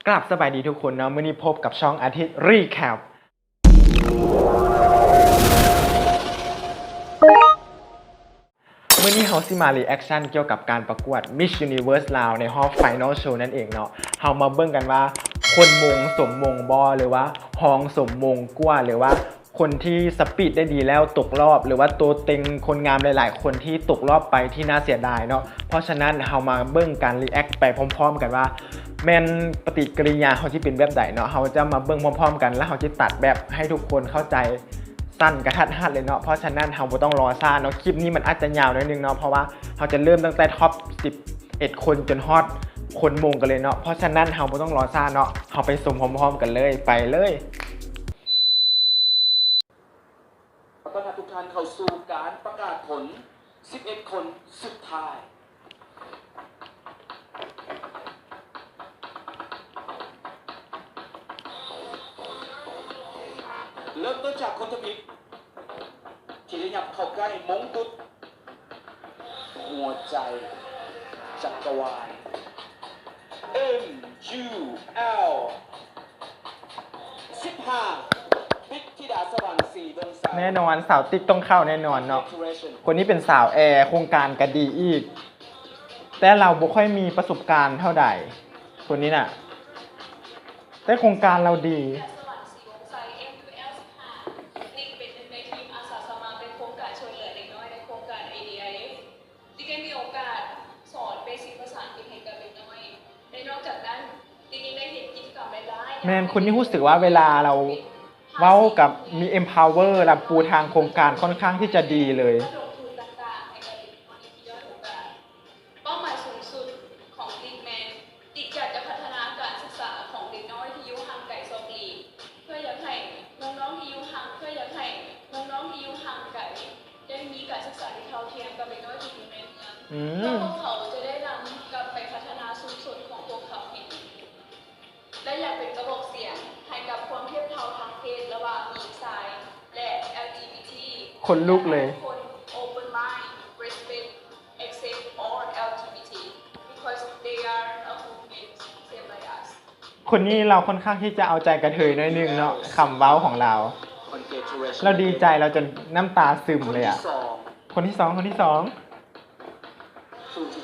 กลับสบายดีทุกคนเนาะมื้อนี้พบกับช่องอาทิตย์รีแคปมื้อนี้เฮาสิมารีแอคชั่นเกี่ยวกับการประกวด Miss Universe ลาวในรอบ Final Show นั่นเองเนาะเฮามาเบิ่งกันว่าคนมงสมมงบ่หรือว่าฮองสมมงกว่าหรือว่าคนที่สปีดได้ดีแล้วตกรอบหรือว่าตัวเต็งคนงามหลายๆคนที่ตกรอบไปที่น่าเสียดายเนาะเพราะฉะนั้นเฮามาเบิ่งการรีแอคไปพร้อมๆกันว่าแม่นปฏิกิริยาเขาที่เป็นแบบใดเนาะเฮาจะมาเบิ่งพร้อมๆกันแล้วเฮาจะตัดแบบให้ทุกคนเข้าใจสั้นกระทัดรัดเลยเนาะเพราะฉะนั้นเฮาบ่ต้องรอซ่าเนาะคลิปนี้มันอาจจะยาวหน่อยนึงเนาะเพราะว่าเฮาจะเริ่มตั้งแต่ท็อป11คนจนฮอตคนมงกันเลยเนาะเพราะฉะนั้นเฮาบ่ต้องรอซ่าเนาะเฮาไปชมพร้อมๆกันเลยไปเลยต้อนรับทุกท่านเข้าสู่การประกาศผล 11 คนสุดท้าย เริ่มต้นจากคนทวิตที่ได้ยับเข้าใกล้มงกุฎหัวใจจักรวาล MUL 15พิธิดาสว่างสีดวงสายแน่นอนสาวติ๊กต้องเข้าแน่นอนเนาะคนนี้เป็นสาวแอร์โครงการก็ดีอีกแต่เราบ่ค่อยมีประสบการณ์เท่าใดคนนี้น่ะแต่โครงการเราดีแมนคนนี้รู้สึกว่าเวลาเราเว้ากับมี empower รับปูทางโครงการค่อนข้างที่จะดีเลยเป้าหมายสูงสุดของติ๊กแมนติ๊กอยากจะพัฒนาการศึกษาของเด็กน้อยที่อยู่ห่างไกลโซลีเพื่ออยากให้น้องๆที่อยู่ห่างไกลได้มีการศึกษาที่เท่าเทียมกับเด็กน้อยที่อยู่ในเมืองเพื่อพวกเขาจะได้นำกลับไปพัฒนาสูงสุดของพวกเขาเองและอยากเป็นกระบอกเสียงให้กับความเทียบเท่าทางเพศระหว่างหญิงชายและ LGBT คนลุกเลย open mind respect accept all LGBT because they are a movement same like us คนนี้เราค่อนข้างที่จะเอาใจกระเทยหน่อยนึงเนาะคำเว้าของเราดีใจเราจนน้ำตาซึมเลยอ่ะคนที่สองผู้ที่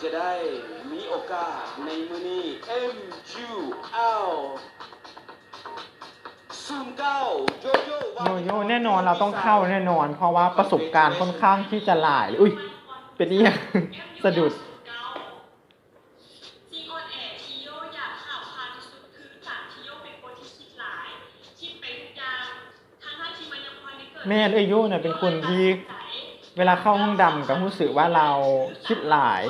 จะได้มีโอกาสในมื้อนี้ MUL โยแน่นอนเราต้องเข้าแน่นอนเพราะว่าประสบการณ์ค่อนข้างที่จะหลายอุ้ยเป็นนี่สะดุดแม่โยเนี่ยเป็นคนที่เวลาเข้าห้องดำก็รู้สึกว่าเราคิดหลาย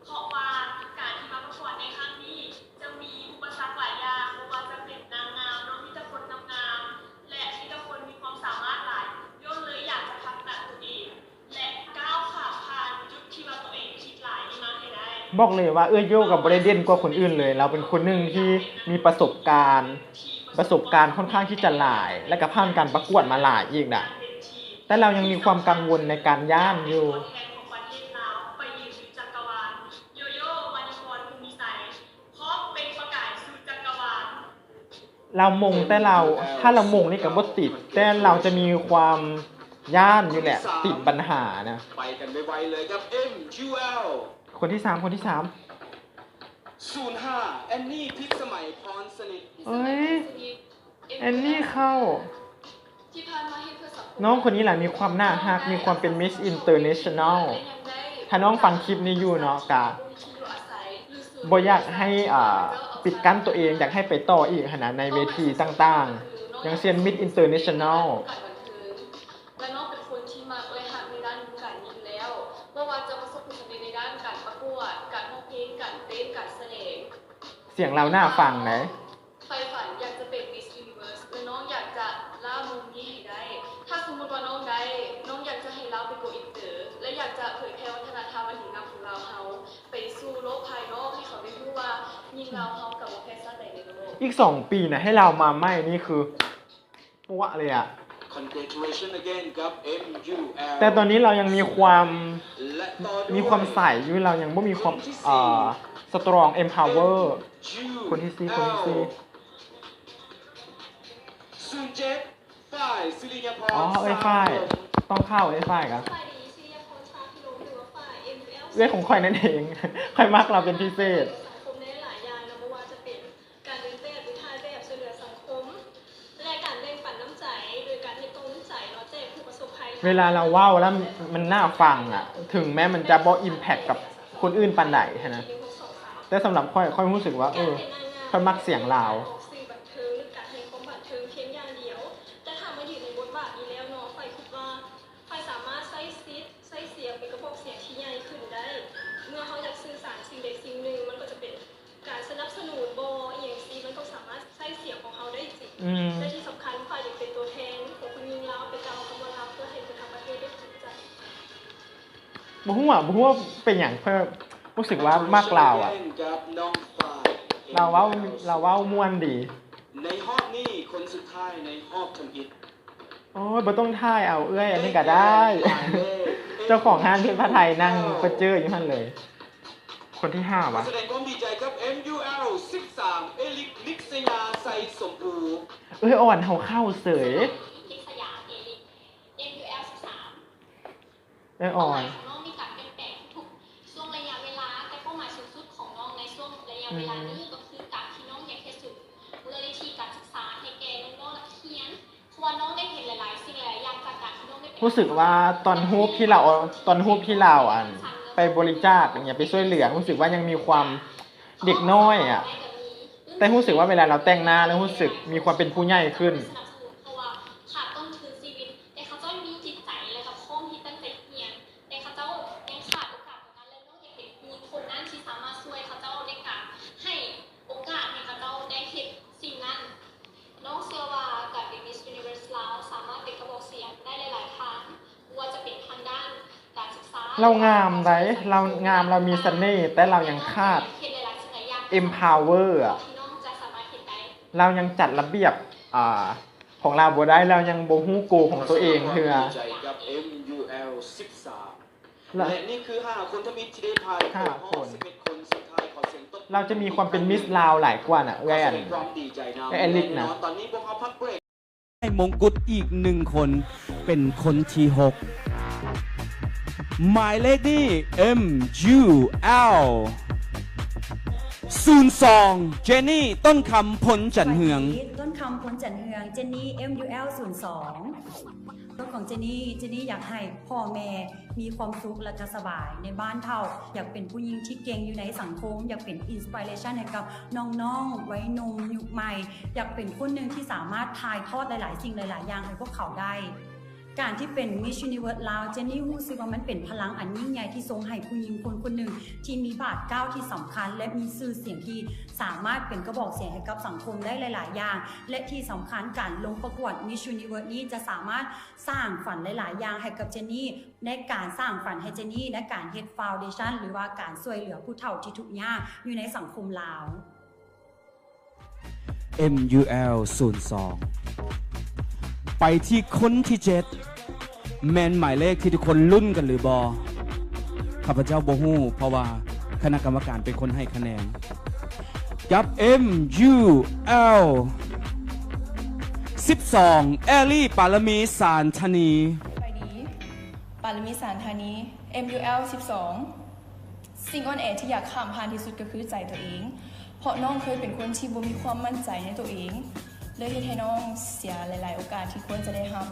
เพราะว่าการที่มาประกวดในครั้งนี้จะมีอุปสรรคหลายอย่างไม่ว่าจะเป็นนางงามน้องมีแต่คนงามและมีแต่คนมีความสามารถหลายโยนเลยอยากจะพัฒนาตัวเองและก้าวผ่านจุดที่ว่าตัวเองคิดหลายนี่มาให้ได้บอกเลยว่าโยกับบริเดนกว่าคนอื่นเลยเราเป็นคนหนึ่งที่มีประสบการณ์ค่อนข้างที่จะหลายและก็ผ่านการประกวดมาหลายอีกนะแต่เรายังมีความกังวลในการย่านอยู่เรามงแต่เราถ้าเรามงนี่กับบ่ติดแต่เราจะมีความย่านอยู่แหละติดปัญหานะไปกันไวๆเลยครับ MUL คนที่3 05แอนนี่พิสมัยพรสนิทแอนนี่เข้าน้องคนนี้แหละมีความน่าฮักมีความเป็น Miss International ถ้าน้องฟังคลิปนี้อยู่เนาะกะบ่อยากให้ปิดกั้นตัวเองอยากให้ไปต่ออีกขนาดในเวทีต่างๆอย่างเช่น Miss International และน้องเป็นคนที่มักและหักในด้านการยิงแล้วเมื่อว่าจะประสบผลสำเร็จในด้านการประกวดการร้องเพลงการเต้นการแสดงเสียงเราน่าฟังไหมใฝ่ฝันอยากจะเป็น Miss Universe และน้องอยากจะล่ามุมนี้ให้ได้ถ้าสมมติว่าน้องได้น้องอยากจะให้เราไปโกอินเตอร์และอยากจะเผยแพร่วัฒนธรรมอันดีงามของเราเฮาไปสู่โลกภายนอกให้เขาได้รู้ว่ายิ่งเราเฮากับว่าแค่ชาติใดในโลกอีก2 ปีนะให้เรามาไม่นี่คือปั๊วเลยอ่ะ Congratulations again กับ MUL แต่ตอนนี้เรายังมีความใสอยู่เรายังไม่มีความ strong empower คนที่สี่คนที่สี่ ซูนเจ็ดฝ่ายสิริยพร อ๋อเอ้ยฝ้ายต้องเข้าเอ้ยฝ้ายครับ ฝ่ายดีชียพรชาพิโรมหรือว่าฝ่าย MUL เรื่องของค่อยนั่นเอง ค่อยมักเราเป็นพิเศษ สังคมในหลายอย่างนะไม่ว่าจะเป็นการเดินแบบหรือถ่ายแบบช่วยเหลือสังคม และการแบ่งปันน้ำใจโดยการให้ตรงน้ำใจเนาะแจกผู้ประสบภัย เวลาเราเว้าแล้วมันน่าฟังอ่ะ ถึงแม้มันจะบ่อิมแพคกับคนอื่นปานใดนะ แต่สำหรับค่อยรู้สึกว่าค่อยมักเสียงลาว ออกสื่อบันเทิงหรือการให้ความบันเทิงเพียงอย่างเดียว แต่ถ้ามาอยู่ในบทบาทนี้แล้วเนาะฝ่ายคิดว่าฝ่ายสามารถใช้ซิทใช้เสียงเป็นกระบอกเสียงที่ใหญ่ขึ้นได้ เมื่อเขาอยากสื่อสารสิ่งใดสิ่งหนึ่งมันก็จะเป็นการสนับสนุนบออย่างซีมันก็สามารถใช้เสียงของเขาได้จริง อืม และที่สำคัญฝ่ายยังเป็นตัวแทนของคนยิงลาวเป็นการเอาคำว่าลาวเพื่อให้คนทั้งประเทศได้ถูกใจ บ่ฮู้ว่าเป็นอย่างเพิ่มรู้สึกว่ามากลาวอ่ะ กับน้องฝ่าย เราเว้าม่วนดี ในฮอบนี่คนสุดท้ายในฮอบทำอิฐ โอ้ยบ่ต้องท่ายเอาเอ้ยอันนี้ก็ได้ เจ้าของห้างเพชรพระไทยนั่งเปเจออยู่นั่นเลย คนที่ห้า ขอ วะ แสดงความดีใจครับ MUL 13 เอลิกนิกสยาไซสมภู เอ้ยอ่อนเฮาเข้าเสย พิษยาเอลิก MUL 13 เอ้ยอ่อน ของน้องมีการเปลี่ยนแปลงทุกช่วงระยะเวลาแต่เป้าหมายสูงสุดของน้องในช่วงระยะเวลานี้ก็คือการที่น้องอยากเฮ็ดสุดมูลนิธิการศึกษาให้แก่น้องๆนักเรียนเพราะว่าน้องได้เห็นหลายๆสิ่งหลายอย่างจากการที่น้องได้ รู้สึกว่าตอนฮูปที่เราไปบริจาคอย่างเงี้ยไปช่วยเหลือรู้สึกว่ายังมีความเด็กน้อยอ่ะ แต่รู้สึกว่าเวลาเราแต่งหน้าแล้วรู้สึกมีความเป็นผู้ใหญ่ขึ้น สนับสนุนเพราะว่าขาดต้นทุนชีวิตแต่เขาเจ้ามีจิตใจและกับข้อมที่ตั้งใจเรียนแต่เขาเจ้ายังขาดโอกาสตรงนั้นและน้องอยากเห็นมีคนนั้นที่สามารถช่วยเขาเจ้าในการให้โอกาสให้เขาเจ้าได้เห็นสิ่งนั้นน้องเชื่อว่าการเป็น Miss Universe ลาวสามารถเป็นกระบอกเสียงได้หลายๆทางว่าจะเป็นทางด้านการศึกษา เรางามไว้เรางามเรามีเสน่ห์แต่เรายังขาด empower อ่ะ ที่น้องจะสามารถเห็นได้ เรายังจัดระเบียบของเราบ่ได้เรายังบ่ฮู้โกของตัวเองเถื่อ ดีใจกับ MUL 13 และนี่คือ5คนทมิตรที่ได้ผ่าน ห้าคน 11คนสุดท้ายขอเสียงตบ เราจะมีความเป็นมิสลาวหลายกว่าน่ะ ข เอ้ย อ อั แส น ดงความดีใจนะ ไอ้ลิกนะ ตอนนี้พวกเขาพักเบรก ให้มงกุฎอีกหนึ่งคนเป็นคนที่6หมายเลขนี่ MUL 02 เจนนี่ต้นคำพลจันเฮือง ต้นคำพลจันเฮือง เจนนี่ MUL 02ต้นของเจนนี่อยากให้พ่อแม่มีความสุขและก็สบายในบ้านเท่า อยากเป็นผู้หญิงที่เก่งอยู่ในสังคม อยากเป็นอินสปิเรชันให้กับน้องๆวัยหนุ่มยุคใหม่ อยากเป็นคนหนึ่งที่สามารถถ่ายทอดหลายๆสิ่งหลายๆอย่างให้พวกเขาได้ การที่เป็น Miss Universe ลาวเจนนี่รู้สึกว่ามันเป็นพลังอันยิ่งใหญ่ที่ทรงให้ผู้หญิงคนหนึ่งที่มีบาดเก้าวที่สำคัญ และมีชื่อเสียงที่สามารถเป็นกระบอกเสียงให้กับสังคมได้หลาย ๆ อย่าง และที่สำคัญการลงประกวด Miss Universe นี้จะสามารถสร้างฝันหลาย ๆ อย่างให้กับเจนนี่ในการสร้างฝันให้เจนนี่ในการเฮ็ดฟาวเดชั่นหรือว่าการช่วยเหลือผู้เฒ่าที่ทุกข์ยากอยู่ในสังคมลาว MUL 02 ไปที่คนที่7แมนหมายเลขที่ทุกคนลุ้นกันหรือบอข้าพเจ้าโบฮู้เพราะว่าคณะกรรมการเป็นคนให้คะแนนกับ MUL 12 แอลลี่ปารมีสารธนี ไปดีปารมีสารธานี MUL 12 สิ่งอ่อนแอที่อยากข้ามผ่านที่สุดก็คือใจตัวเอง เพราะน้องเคยเป็นคนที่บ่มีความมั่นใจในตัวเองเลยเฮ็ดให้น้องเสียหลาย ๆ โอกาสที่ควรจะได้รับ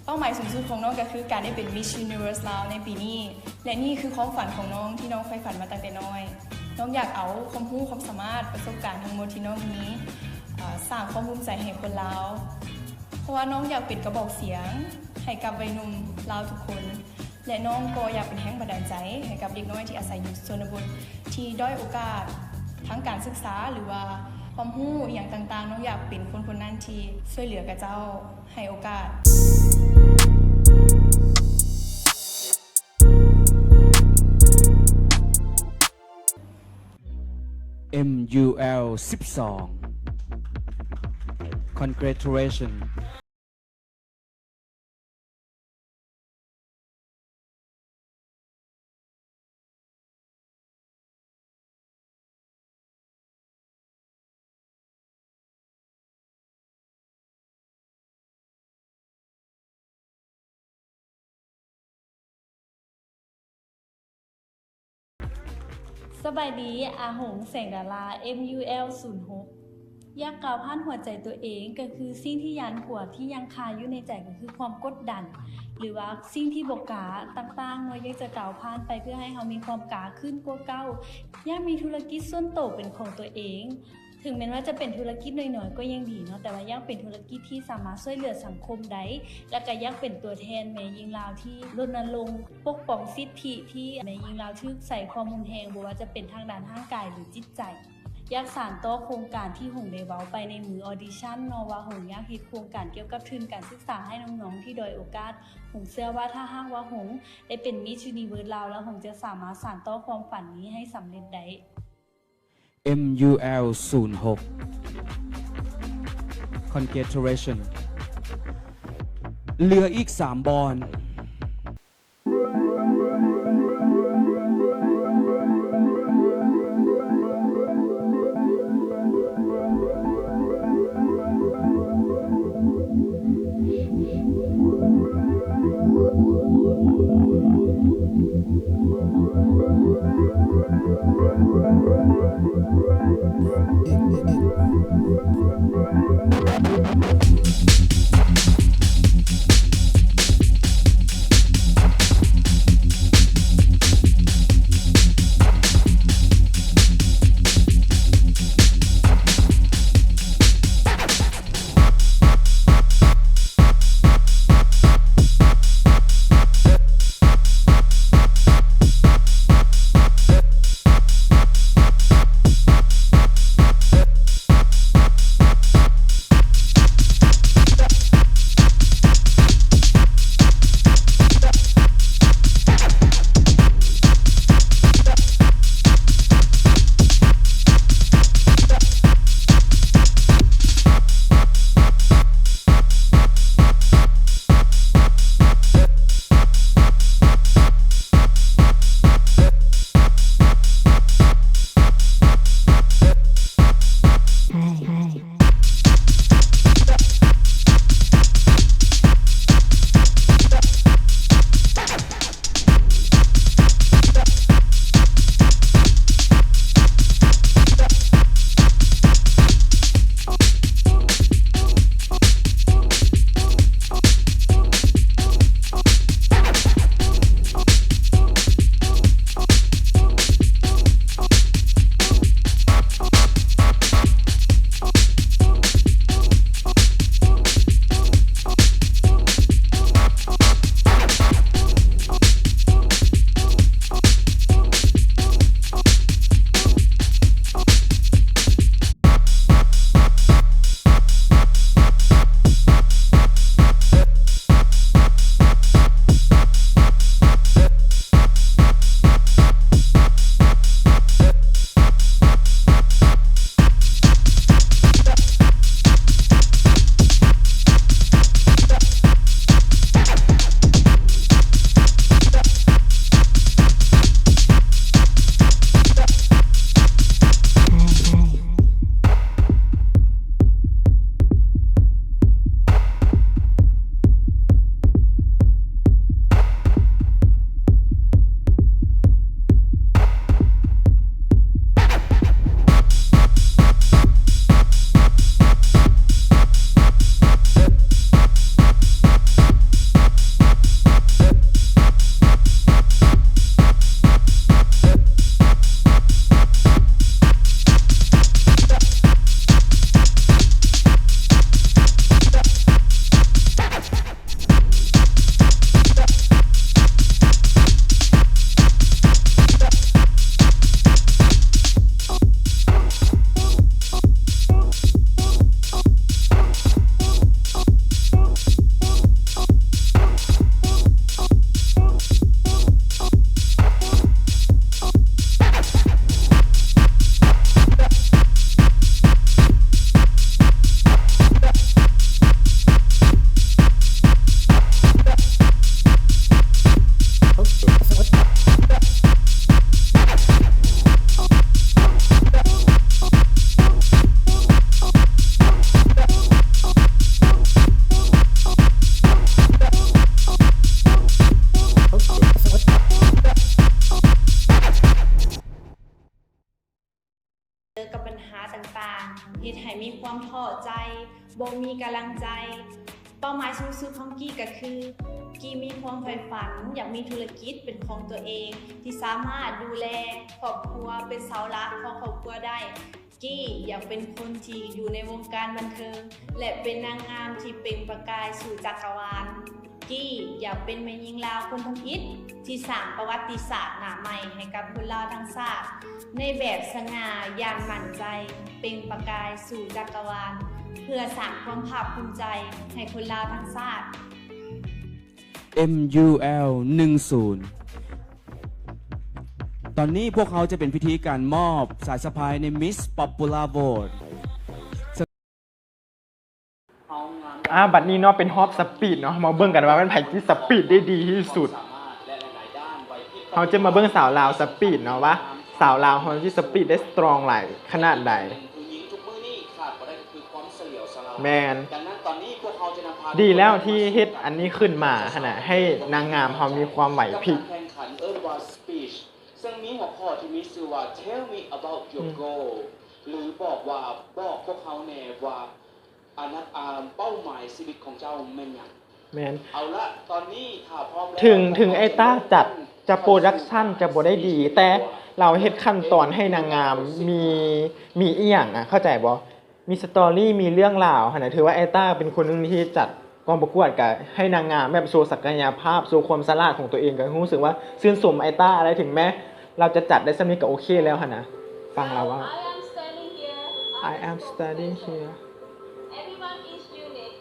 เป้าหมายสูงสุดของน้องก็คือการได้เป็น Miss Universe ลาวในปีนี้ และนี่คือความฝันของน้องที่น้องใฝ่ฝันมาตั้งแต่น้อย น้องอยากเอาความรู้ความสามารถประสบการณ์ทั้งหมดที่น้องมีสร้างความภูมิใจให้คนลาว เพราะว่าน้องอยากเป็นกระบอกเสียงให้กับวัยหนุ่มลาวทุกคน และน้องก็อยากเป็นแรงบันดาลใจให้กับเด็กน้อยที่อาศัยอยู่ชนบทที่ด้อยโอกาสทั้งการศึกษาหรือว่าความรู้อย่างต่างๆ น้องอยากเป็นคนนั้นที่ช่วยเหลือกับเจ้าให้โอกาส MUL 12 Congratulations สบายดีอาหงแสงดารา MUL 06อยากกล่าวผ่านหัวใจตัวเองก็คือสิ่งที่ยันหัวที่ยังคาอยู่ในใจก็คือความกดดัน หรือว่าสิ่งที่บกกาต่างๆว่าอยากจะกล่าวผ่านไปเพื่อให้เขามีความกล้าขึ้นกว่าเก่าอยากมีธุรกิจส่วนตัวเป็นของตัวเอง ถึงแม้ว่าจะเป็นธุรกิจน้อยๆก็ยังดีเนาะแต่ว่าอยากเป็นธุรกิจที่สามารถช่วยเหลือสังคมได้และก็อยากเป็นตัวแทนแม่ยิงลาวที่รณรงค์ปกป้องสิทธิที่แม่ยิงลาวถูกใส่ความรุนแรงบ่ว่าจะเป็นทางด้านร่างกายหรือจิตใจอยากสานต่อโครงการที่หงได้เว้าไปในมือออดิชั่นเนาะว่าหงอยากเฮ็ดโครงการเกี่ยวกับทุนการศึกษาให้น้องๆที่ด้อยโอกาสหงเชื่อว่าถ้าหากว่าหงได้เป็นมิสยูนิเวิร์สลาวแล้วหงจะสามารถสานต่อความฝันนี้ให้สำเร็จได้MUL 06 Congratulation เหลืออีก 3 บอล กับปัญหาต่างๆเฮ็ดให้มีความท้อใจบ่มีกำลังใจเป้าหมายสูงสุดของกี้ก็คือกี้มีความใฝ่ฝันอยากมีธุรกิจเป็นของตัวเองที่สามารถดูแลครอบครัวเป็นเสาหลักของครอบครัวได้กี้อยากเป็นคนที่อยู่ในวงการบันเทิงและเป็นนางงามที่เปล่งประกายสู่จักรวาลกี้อยากเป็นแม่หญิงลาวคนทำอิฐที่สร้างประวัติศาสตร์หน้าใหม่ให้กับคนลาวทั้งชาติในแบบสง่าอย่างมั่นใจเปล่งประกายสู่จักรวาลเพื่อสร้างความภาคภูมิใจให้คนลาวทั้งชาติ MUL 10ตอนนี้พวกเขาจะเป็นพิธีการมอบสายสะพายใน Miss Popular Vote บัดนี้เนาะเป็นฮอปสปีดเนาะมาเบิ่งกันว่ามันไผที่สปีดได้ดีที่สุดเขาจะมาเบิ่งสาวลาวสปีดเนาะว่าสาวลาวเขาที่สปีดได้สตรองหลายขนาดใดแมนดีแล้วที่เฮ็ดอันนี้ขึ้นมาขนาดให้นางงามเขามีความไหวพริบซึ่งมีหัวข้อที่มีชื่อว่า Tell me about your goal หรือบอกพวกเขาแน่ว่าเป้าหมายชีวิตของเจ้าแม่นหยังแมนเอาละตอนนี้ถ้าพร้อมแล้วถึงไอ้ต้าจัดจะโปรดักชั่นจะบ่ได้ดี แต่เราเฮ็ดขั้นตอนให้นางงามมีอีหยังเข้าใจบ่มีสตอรี่มีเรื่องราวขนาดถือว่าไอ้ต้าเป็นคนนึงที่จัดกองประกวดกับให้นางงามแบบโชว์ศักยภาพโชว์ความสามารถของตัวเองก็รู้สึกว่าชื่นชมไอ้ต้าอะไรถึงแม้เราจะจัดได้สักนิดก็โอเคแล้วหั่นนะฟังเราว่า I am standing here Everyone is unique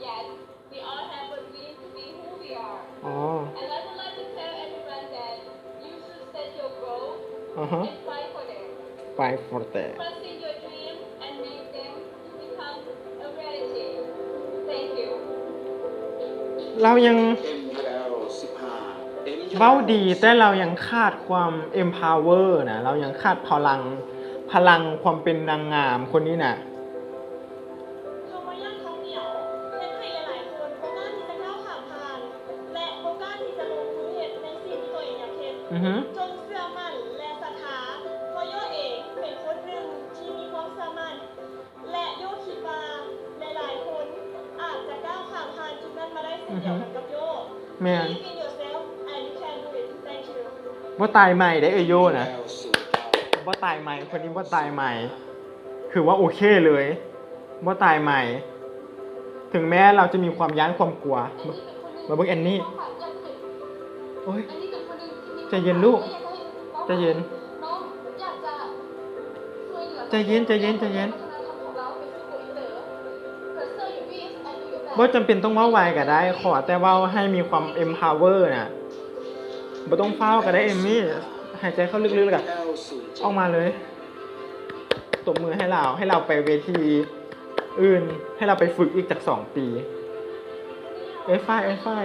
yet we all have a dream to be who we are อ๋อ and I would like to tell everyone that you should set your goal and fight for them fight for that pursue your dream and make them to become a reality thank you เรายังเว้าดีแต่เรายังขาดความ empower นะเรายังขาดพลังความเป็นนางงามคนนี้น่ะคำว่ายั่งเขาเหนียวเฮ็ดให้หลายๆคนบ่กล้าที่จะก้าวผ่านและบ่กล้าที่จะลงมือเฮ็ดในสิ่งที่ตัวเองอยากเฮ็ดจงเชื่อมั่นและศรัทธาเพราะโยเองเป็นคนหนึ่งที่มีความสามารถและโยคิดว่าหลายๆคนอาจจะก้าวผ่านจุดนั้นมาได้เช่นเดียวกันกับโยแม่น Believe in yourself and you can do it thank you บ่ตายใหม่ได้โยนะบ่ตายใหม่คนนี้บ่ตายใหม่คือว่าโอเคเลยบ่ตายใหม่ถึงแม้เราจะมีความย้านความกลัวมาเบิ่งแอนนี่โอ้ยใจเย็นลูกใจเย็นใจเย็นบ่จำเป็นต้องเว้าไวก็ได้ขอแต่เว้าให้มีความ empower น่ะบ่ต้องฟ้าวก็ได้เอมมี่หายใจเข้าลึกๆแล้วก็ออกมาเลยตบมือให้เราไปเวทีอื่นให้เราไปฝึกอีกจาก2 ปีเอ้ยฝ้ายโอ้ยฝ้า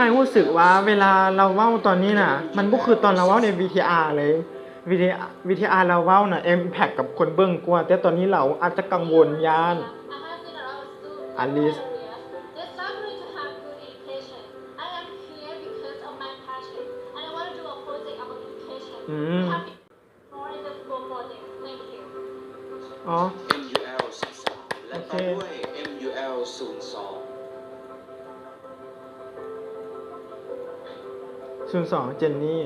ยรู้สึกว่าเวลาเราเว้าตอนนี้น่ะมันบ่คือตอนเราเว้าใน VTR เลย VTR เราเว้าน่ะ impact กับคนเบิ่งกว่าแต่ตอนนี้เราอาจจะกังวลย่านอลิสอ๋อ MUL 13และต่อด้วย MUL 02เจนนี่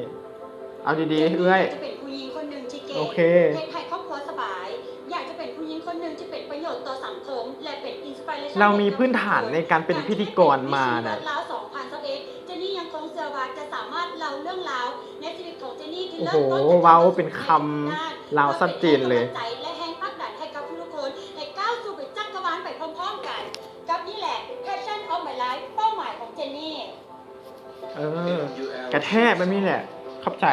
เอาดีๆเอื้อยจะเป็นผู้หญิงคนหนึ่งที่เก่ง โอเค เป็นไทยครอบครัวสบาย อยากจะเป็นผู้หญิงคนหนึ่งที่เป็นประโยชน์ต่อสังคมและเป็นอินสปิเรชัน เรามีพื้นฐานในการเป็นพิธีกรมานะลาว2021เจนนี่ยังคงเชื่อว่าจะสามารถเล่าเรื่องราวในชีวิตของเจนนี่ที่เริ่มต้น โอ้โหเว้าเป็นคำลาวชัดเจนเลยและแห่งพักดันให้กับทุกคนให้ก้าวสู่ไปจักรวาลไปพร้อมๆกันกับนี่แหละ Passion of my life เป้าหมายของเจนนี่กระแทกแบบนี้แหละเข้าใจ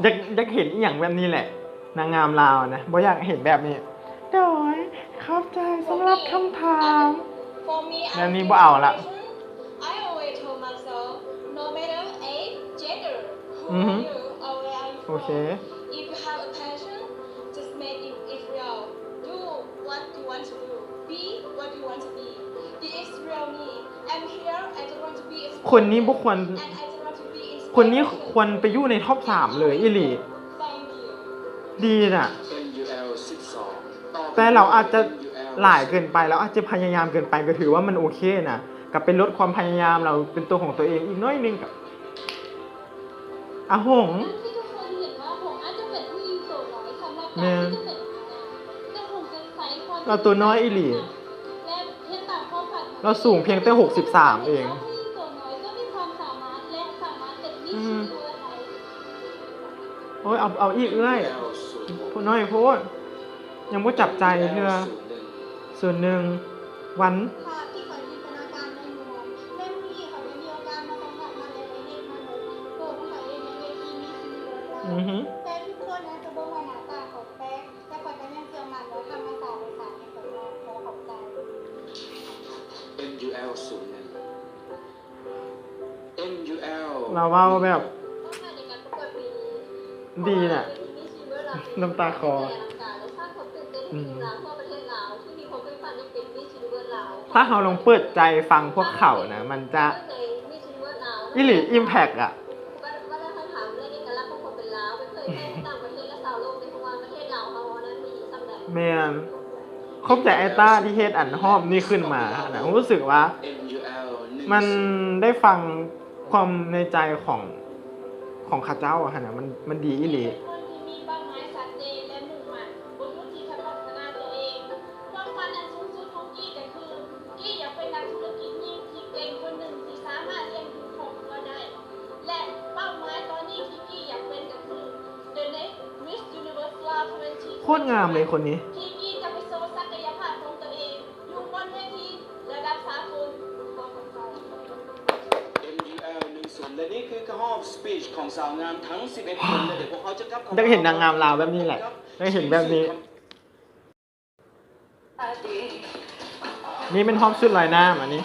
อยากเห็นอีหยังแบบนี้แหละนางงามลาวนะบ่อยากเห็นแบบนี้โดยเข้าใจสำหรับคำถามแล้วนี้บ่เอาละ Who are you or where are you โอ from? เค If you have a passion, just make it real. Do what you want to do. Be what you want to be. This is real me. I'm here. I just want to be. คนนี้บุควร And I just want to be inspired. คนนี้ควรไปอยู่ในท็อป 3 เลยอีหลี Thank you. ดีน่ะ MUL 12 แต่เราอาจจะหลายเกินไปแล้วอาจจะพยายามเกินไปก็ถือว่ามันโอเคนะกับเป็นลดความพยายามเราเป็นตัวของตัวเองอีกน้อยนึงกับอาหง ที่ทุกคนเห็นว่าผมอาจจะเป็นผู้หญิงโสดน้อยสำหรับ แม่ การที่จะเป็นแต่ผมจะใส่ความ เราตัวน้อยอีหลี และเพียงตามความฝันของ เราสูงเพียงแต่63เอง ผู้หญิงโสดน้อยก็มีความสามารถและสามารถเป็นมิส อืม ยูนิเวิร์สได้ โอ้ยเอาอีกเอ้ยพูดน้อยโพดยังไม่จับใจเพื่อส่วนหนึ่งวัน ภาพที่เขาจินตนาการในหัวเล่มนี้เขาได้มีโอกาสมาสัมผัสมาในประเทศมนุษย์โดยที่เขาเองในเวทีมิสยูนิเวิร์สได้ อือฮึ แต่ทุกคนนะจะบอกว่าหน้าตาเขาแปลกแต่คนก็ยังเชื่อมั่นว่าธรรมศาสตร์เป็นศาสตร์ในคนมองเขาขอบใจ MUL 01 MUL เราเว่าแบบ ต้องการในการประกวดปีนี้ ดีน่ะ น้ำตาคอ อืมทั่วประเทศลาวที่มีความเป็นฝันในเป็นมิสยูนิเวิร์สลาว ถ้าเราลองเปิดใจฟังพวกเขานะ มันจะ ในมิสยูนิเวิร์สลาว อิหลีอิมแพกอะ ว่าได้คำถามเรื่องเอกลักษณ์ของความเป็นลาวไปเผยแพร่ที่ต่างประเทศและสาวโลกในเพราะว่าประเทศลาวเขานั้นมีสำแดง แมนครบแต่ไอต้าที่เฮ็ดอันหอมนี่ขึ้นมานะผมรู้สึกว่า MUL มันได้ฟังความในใจของข้าเจ้าอะฮะนะมันดีอีหลี คนที่มีเป้าหมายชัดเจนและมุ่งมั่นบนวิธีการพัฒนาตัวเองความฝันอันสูงสุดของกี้ก็คือกี้อยากเป็นนักธุรกิจหญิงที่เก่งคนหนึ่งที่สามารถเลี้ยงดูครอบครัวได้ และเป้าหมายตอนนี้ที่กี้อยากเป็นก็คือ The Next Miss Universe Love 2020 โคตรงามเลยคนนี้ ที่กี้จะไปโชว์ศักยภาพของตัวเอง อยู่บนเวทีระดับสากลขอบคุณค่ะ MUL 10และนี่คือกระหอบสปีชของสาวงามทั้ง 11 คนและเดี๋ยวพวกเขาจะกลับ ได้เห็นนางงามลาวแบบนี้แหละได้เห็นแบบนี้ นี่เป็นฮอปชุดลอยน้ำอันนี้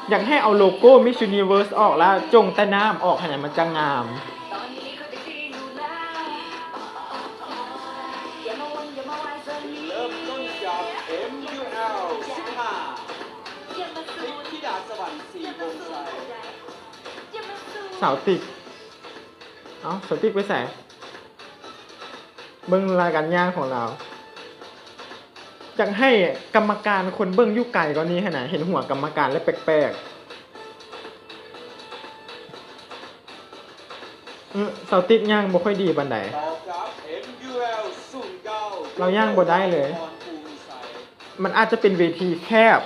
อยากให้เอาโลโก้ Miss Universe ออกแล้วจงแต่น้ำออกให้มันจะงาม เริ่มต้นจาก MUL 15ทิพย์ธิดาสวรรค์4วงไส สาวติกสาวติกไปใส่เบิ้งรายการย่างของเราอยากให้กรรมการคนเบิ้งยุคไก่กว่านี้ขนาดเห็นหัวกรรมการและแปลกๆสาวติกย่างบ่ค่อยดีบันได ต่อกับ MUL 09 เราย่างบ่ได้เลย มันอาจจะเป็นเวทีแคบ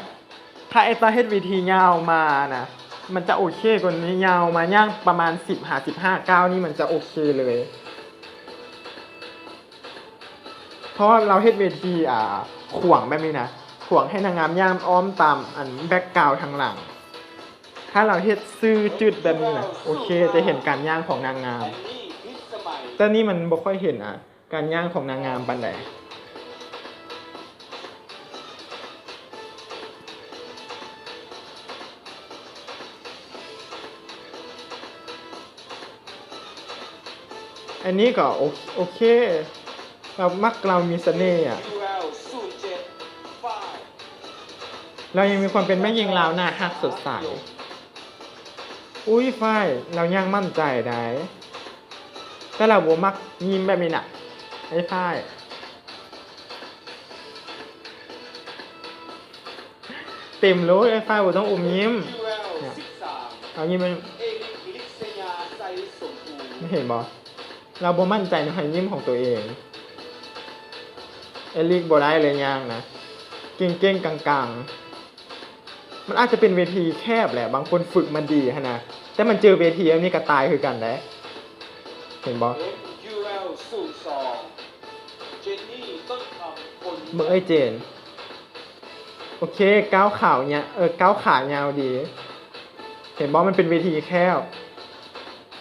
ถ้าไอ้ตาเฮ็ดเวทียาวมานะมันจะโอเคกว่านี้ยาวมาย่างประมาณ15 ก้าวนี่มันจะโอเคเลย เพราะว่าเราเฮ็ดเวทีขวางแบบนี้นะขวางให้นางงามย่างอ้อมตามอันแบ็กกราวด์ทางหลัง ถ้าเราเฮ็ดซื่อจืดแบบนี้นะโอเคจะเห็นการย่างของนางงาม แอนนี่พิสมัย แต่นี่มันบ่ค่อยเห็นการย่างของนางงามปานใดอันนี้ก็โอเคเรามีเสน่ห์อ่ะ MUL 07 เรายังมีความเป็นแม่ยิงลาวหน้าฮักสดใส อุ้ยฝ้ายเรายังมั่นใจได้ แต่เราบ่มักยิ้มแบบนี้น่ะไอ้ฝ้ายเต็มเลยไอ้ฝ้ายบ่ต้องอมยิ้ม MUL 13 เอายิ้มมัน เอลิกลิษยาไซสมบูรณ์ ไม่เห็นบ่เราบ่มั่นใจในรอยยิ้มของตัวเองเอลิกบ่ได้เลยย่างนะเก่งๆกลางๆมันอาจจะเป็นเวทีแคบแหละบางคนฝึกมันดีฮะนะแต่มันเจอเวทีอันนี้ก็ตายคือกันแหละเห็นบ่ MUL 02 เจนนี่ต้นคำคน เบิ่งเอ้ยเจนโอเคก้าวขาวเนี่ยก้าวขายาวดี เห็นบ่มันเป็นเวทีแคบ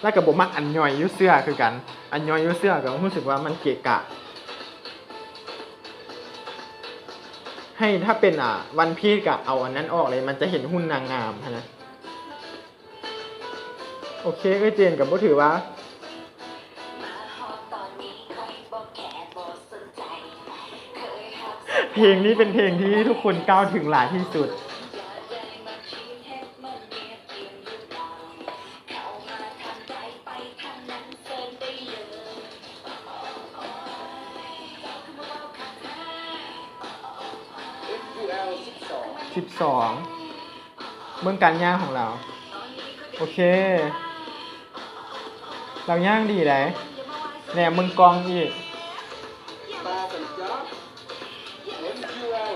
แล้วก็บ่มักอันย่อยอยู่เสื้อคือกัน อันย่อยอยู่เสื้อก็รู้สึกว่ามันเกะกะ ให้ถ้าเป็นวันพีชก็เอาอันนั้นออกเลยมันจะเห็นหุ่นนางงามนะ โอเคเอ้ยเจนกับบ่ถือว่า เพลงนี้เป็นเพลงที่ทุกคนก้าวถึงหลายที่สุด FUL 12เบื้องการย่างของเรา โอเค เราย่างดีเลยแหนมมึงกองอีก 12ต่อกันครับ FUL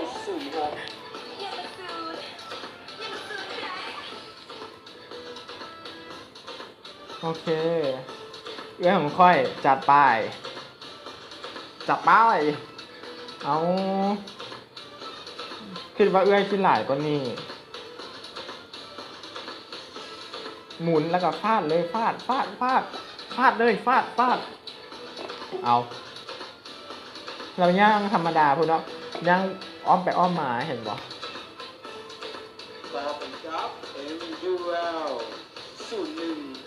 โอเค เอื้อของค่อยจัดไป จัดไป เอาคิดว่าเอื้อยกินหลายกว่านี้ หมุนแล้วก็ฟาดเลยฟาดเลยฟาด เอา เราย่างธรรมดาพูดเนาะย่างอ้อมไปอ้อมมาเห็นบ่ ต่อกันครับ MUL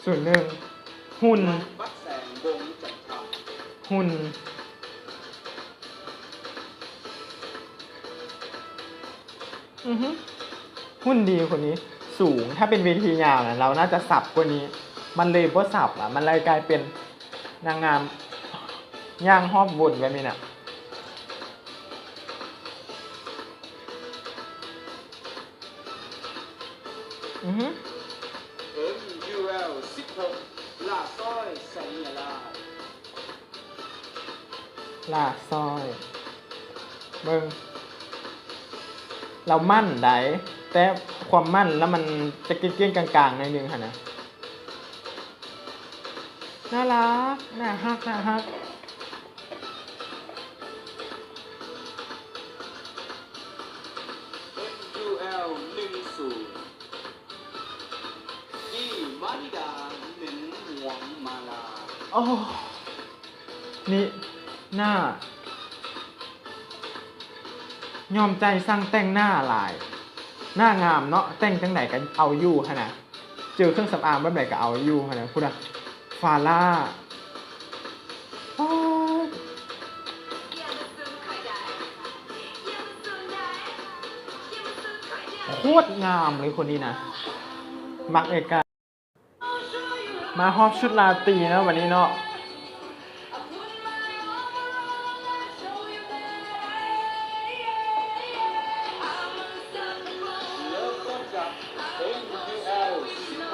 01หุ่น วัดแสงวงจันทร์ หุ่นหุ่นดีคนนี้ สูงถ้าเป็นเวทียาวนะเราน่าจะสับกว่านี้ มันเลยบ่สับอ่ะมันเลยกลายเป็นนางงามย่างหอบวนแบบนี้น่ะMUL 16ลาซ้อยแสงยาลา ลากซอยเบิ่งเรามั่นได้แต่ความมั่นแล้วมันจะเกี้ยงๆกลางๆหน่อยนึงค่ะนะน่ารักน่าฮัก FUL 10ที่มานิดาเหม็นหวงมาลา โอ้นี่หน้า ยอมใจสร้างแต่งหน้าหลาย หน้างามเนาะแต่งจังไหนกันเอาอยู่ขนาดเจอเครื่องสำอางแบบไหนก็เอาอยู่ขนาดพูดอะฟาร่าโคตรงามเลยคนนี้นะมักเอกามาฮอบชุดราตรีเนาะวันนี้เนาะ เริ่มต้นกับ MUL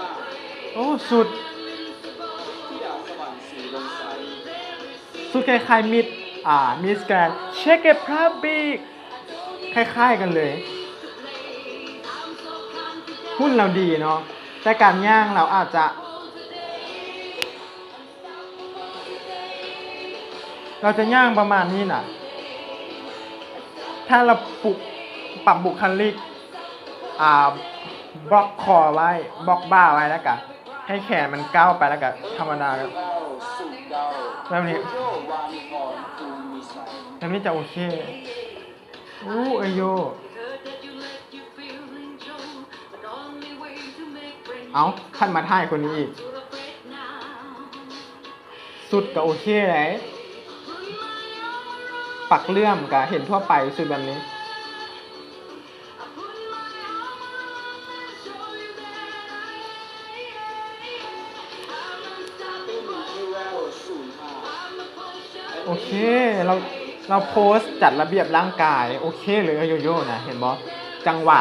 15 โอ้สุด ที่ดาสวรรค์สีลงใส สุดคล้ายๆมิสแกรนเช็คเก็บพราบิกคล้ายๆกันเลย หุ้นเราดีเนาะแต่การย่างเราอาจจะ เราจะย่างประมาณนี้น่ะ ถ้าเราปรับบุคลิกบล็อกคอไว้บล็อกบ่าไว้แล้วกันให้แขนมันก้าวไปแล้วกันธรรมดาครับ FUL สุดดาว แบบนี้ โยวานิพรภูมิใส แบบนี้จะโอเคเอยโยเอาขั้นมาท่ายคนนี้อีก สุดก็โอเคเลยปักเลื่อมก็เห็นทั่วไปสุดแบบนี้ MUL 05 โอเคเราโพสต์จัดระเบียบร่างกายโอเคเลยโยโย่นะเห็นบอจังหวะ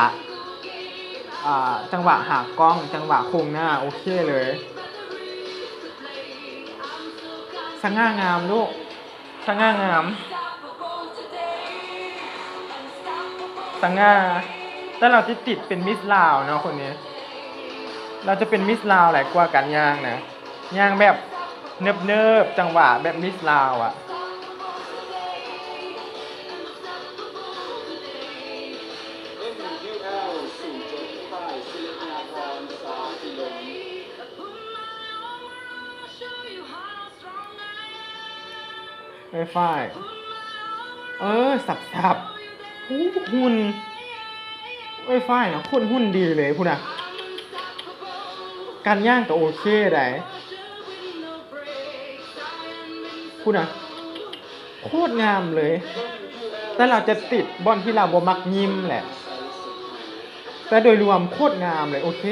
หากล้องจังหวะโครงหน้าโอเคเลยสง่างามลูกสง่างามสง่าแต่เราจะติดเป็นมิสลาวเนาะคนนี้เราจะเป็นมิสลาวหลายกว่ากันย่างนะย่างแบบเนิบๆจังหวะแบบมิสลาวอ่ะ MUL 07ฝ่ายศิลปนาพรสาธิลม ไฟฟ้าสับหุ่นไฟฟ้านะคนหุ่นดีเลยพูดนะ การย่างก็โอเคได้พูดนะโคตรงามเลย แต่เราจะติดบอนที่เราบ่มักยิ้มแหละ แต่โดยรวมโคตรงามเลยโอเค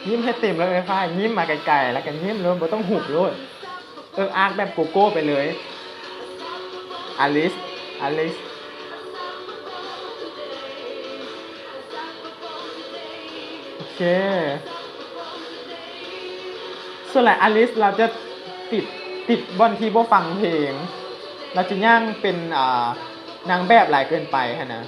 ยิ้มให้เต็มเลยไอ้ฝ้ายยิ้มมาไกลๆแล้วกันยิ้มเลยบ่ต้องหุบเลยอาร์คแบบโกโก้ไปเลยอลิสโอเคส่วนหลายอลิสเราจะติดบอนที่บ่ฟังเพลงเราจะย่างเป็นนางแบบหลายเกินไปฮะนะ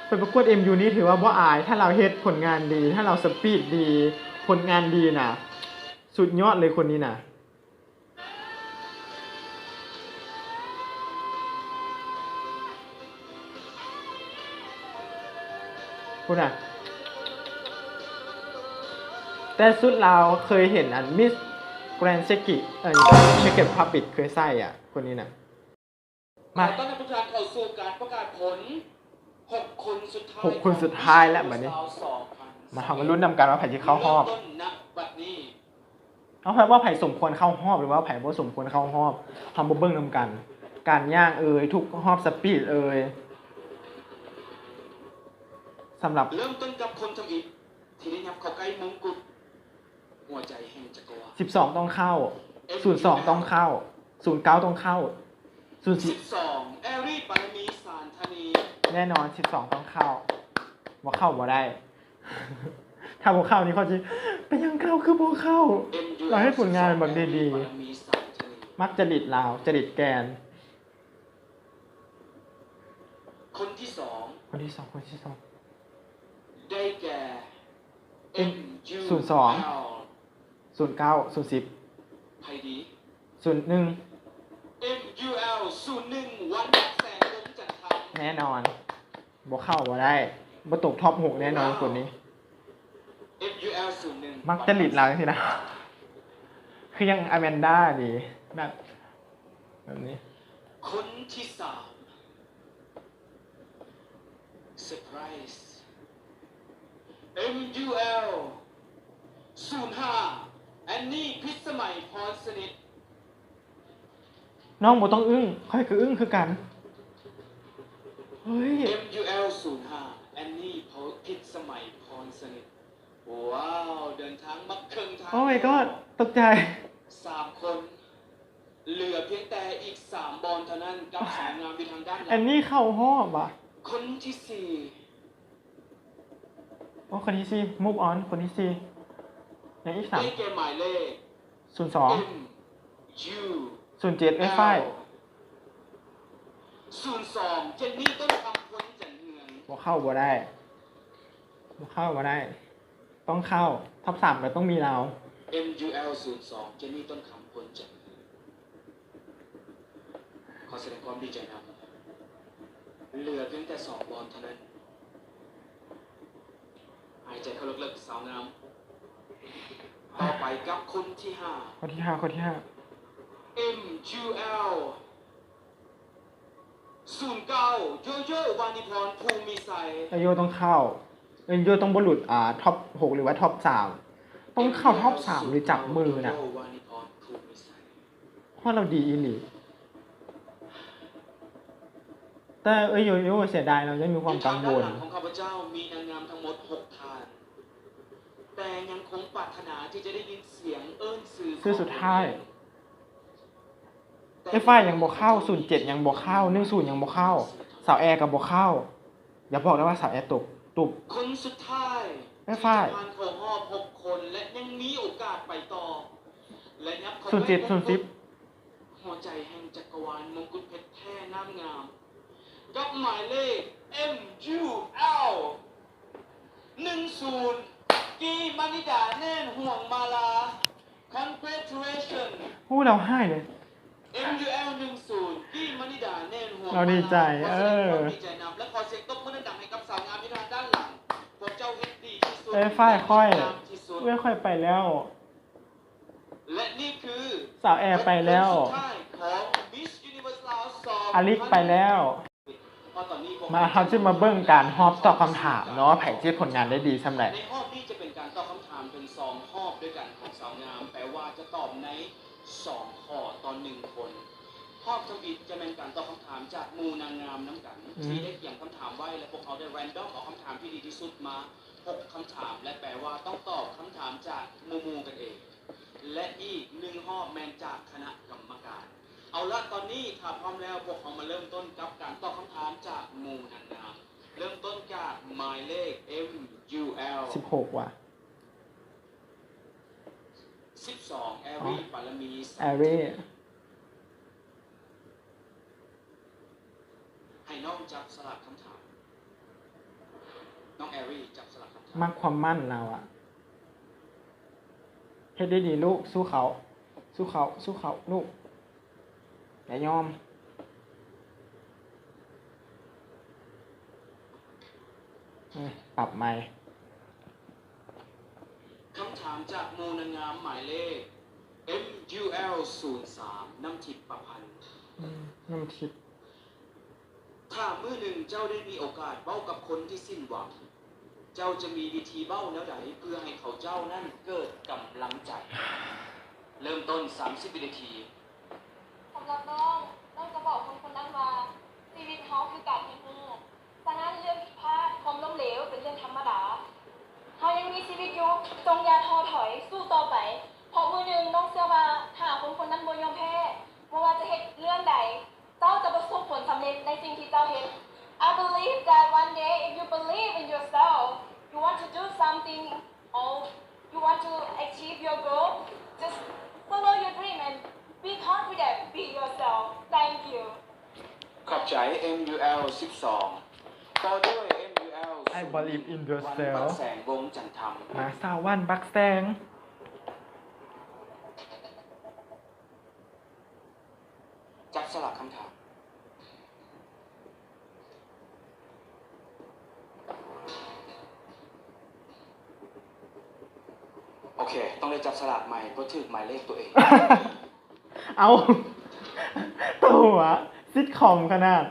ไปประกวด MU นี้ถือว่าบ่อายถ้าเราเฮ็ดผลงานดี ถ้าเราสปีดดีผลงานดีน่ะสุดยอดเลยคนนี้น่ะพูดน่ะแต่สุดเราเคยเห็นอันมิสแกรนเซกิเชคเก็ตพับบิทเคยใส่คนนี้น่ะมาขอต้อนรับทุกท่านเข้าสู่การประกาศผล6 คนสุดท้าย6 คนสุดท้ายแล้วแบบนี้มาทำมาลุ้นนำกันว่าไผ่จะเข้ารอบเอาแปลว่าไผ่สมควรเข้ารอบหรือว่าไผ่บ่สมควรเข้ารอบทำบ่เบิ่งนำกัน การย่างทุกฮอบสปีดสำหรับ เริ่มต้นกับคนทำอิฐที่ได้ยับเข้าใกล้มงกุฎหัวใจแห่งจักรวาล 12 ต้องเข้า 02 ต้องเข้า 09 ต้องเข้า 12 แอรีปารมีสารธนี แน่นอน 12 ต้องเข้าบ่เข้าบ่ได้ ถ้าบ่เข้านี่เขาจะไปยังเข้าคือบ่เข้า เราให้ผลงานแบบดีๆ มักจริตลาวจริตแกน คนที่สอง คนที่สอง ได้แก่ 02 09 ใครดี 010 01 MUL 01 วันแสงลมจันทร์ แน่นอนบ่เข้าบ่ได้บ่ตกท็อป 6 แน่นอนคนนี้ MUL 01 มักจริตลาวจังซี่นะ คือยังอแมนด้าดีแบบนี้ คนที่สามเซอร์ไพรส์ MUL 05 แอนนี่พิสมัยพรสนิท น้องบ่ต้องอึ้งค่อยคืออึ้งคือกัน เฮ้ย MUL 05 แอนนี่พิสมัยพรสนิท ว้าว เดินทางมาครึ่งทาง โอ้ my god ตกใจ 3 คน เหลือเพียงแต่อีก 3 บอลเท่านั้นกับสาวงามอยู่ทางด้านหลั อันนี้เข้าหอบอ่ะ คนที่ โอ้คนที่สี่ move on คนที่สี่ยังอีก 4 สาม ได้แก่หมายเลข 02 MU 07ฝ้าย 02 เจนนี่ต้นคำพ้นจันเฮือง บ่เข้าบ่ได้ ต้องเข้าท็อป3ก็ต้องมีเรา MUL 02 เจนนี่ต้นคำพ้นจันเฮืองขอแสดงความดีใจนะเหลือเพียงแต่2 บอลเท่านั้นหายใจเข้าลึกๆสาวงามต่อไปกับคนที่ คนที่5 คนที่ 5 MUL 09 โยโย่วานิพรภูมิไซ 5โยต้องเข้าโยต้องบ่หลุดท็อป 6 หรือว่าท็อป 3 ต้องเข้าท็อป 3 หรือจับมือน่ะ โยโย่วานิพรภูมิไซ เพราะเราดีอีหลีแต่โยโย่เสียดายเรายังมีความกังวล ในทางด้านหลังของข้าพเจ้ามีนางงามทั้งหมด6 ท่าน แต่ยังคงปรารถนาที่จะได้ยินเสียงเอิ้นสื่อ สุดท้ายฝ้ายยังบ่เข้า 07 ยังบ่เข้า 10 ยังบ่เข้า สาวแอร์ก็บ่เข้า อย่าบอกนะว่าสาวแอร์ตกตุบ คนสุดท้าย ไม่ฝ้าย ที่จะผ่านเข้ารอบ6 คนและยังมีโอกาสไปต่อ และนับเข้า 07 หัวใจแห่งจักรวาลมงกุฎเพชรแท้น้ำงาม กับหมายเลข MUL 10 กีมานิดาแน่นห่วงมาลา Congratulations 10พูดเราให้เลย MUL 10 กีมานิดาแน่นห่วง เราดีใจ ขอแสดงความดีใจนำและขอเสียงตบมือดังๆให้กับสาวงามที่ทางด้านหลังพวกเจ้าเฮ็ดดีที่สุด ฝ้ายค่อย งามที่สุด ค่อยไปแล้ว และนี่คือ สาวแอร์ไปแล้ว คนสุดท้ายของ Miss Universe ลาว2000 อลิกไปแล้ว เพราะตอนนี้พวก มาเขาจะมาเบิ่งการฮอบตอบคำถามเนาะไผ่ที่ผลงานได้ดีสำหรับ ในรอบนี้จะเป็นการตอบคำถามเป็น2 รอบด้วยกันของสาวงาม แปลว่าจะตอบใน2 ข้อต่อ1 คนรอบทวิตจะเป็นการตอบคำถามจากหมู่นางงามน้ำกัน ที่ได้เขียนคำถามไว้และพวกเขาได้แรนดอมเอาคำถามที่ดีที่สุดมา6 คำถาม และแปลว่าต้องตอบคำถามจากหมู่กันเอง และอีก1 รอบแมนจากคณะกรรมการ เอาละตอนนี้ถ้าพร้อมแล้วพวกเขามาเริ่มต้นกับการตอบคำถามจากหมู่นางงามเริ่มต้นจากหมายเลข MUL 16 ว่ะ 12 แอรีปารมี แอร์เร่ ให้น้องจับสลักคำถามน้องแอรีจับสลักคำถาม มักความมั่นเราอะเฮ็ดได้ดีลูก สู้เขาลูกอย่ายอม ปรับไมค์ คำถามจากหมู่นางงามหมายเลข MUL 03 น้ำทิพย์ประพันธ์ น้ำทิพย์ ถ้ามื้อหนึ่งเจ้าได้มีโอกาสเบ้ากับคนที่สิ้นหวัง เจ้าจะมีวิธีเบ้าแล้วใดเพื่อให้เขาเจ้านั่นเกิดกำลังใจ เริ่มต้น30 วินาที สำหรับน้องจะบอกคน ใจ MUL 12ต่อด้วย MUL I believe in yourself วันปักแสงวงจันทำ มาสาววันบักแซง จับสลักคำถาม โอเค ต้องเลยจับสลากใหม่เพราะถือหมายเลขตัวเอง เอาตัวซิทคอมขนาด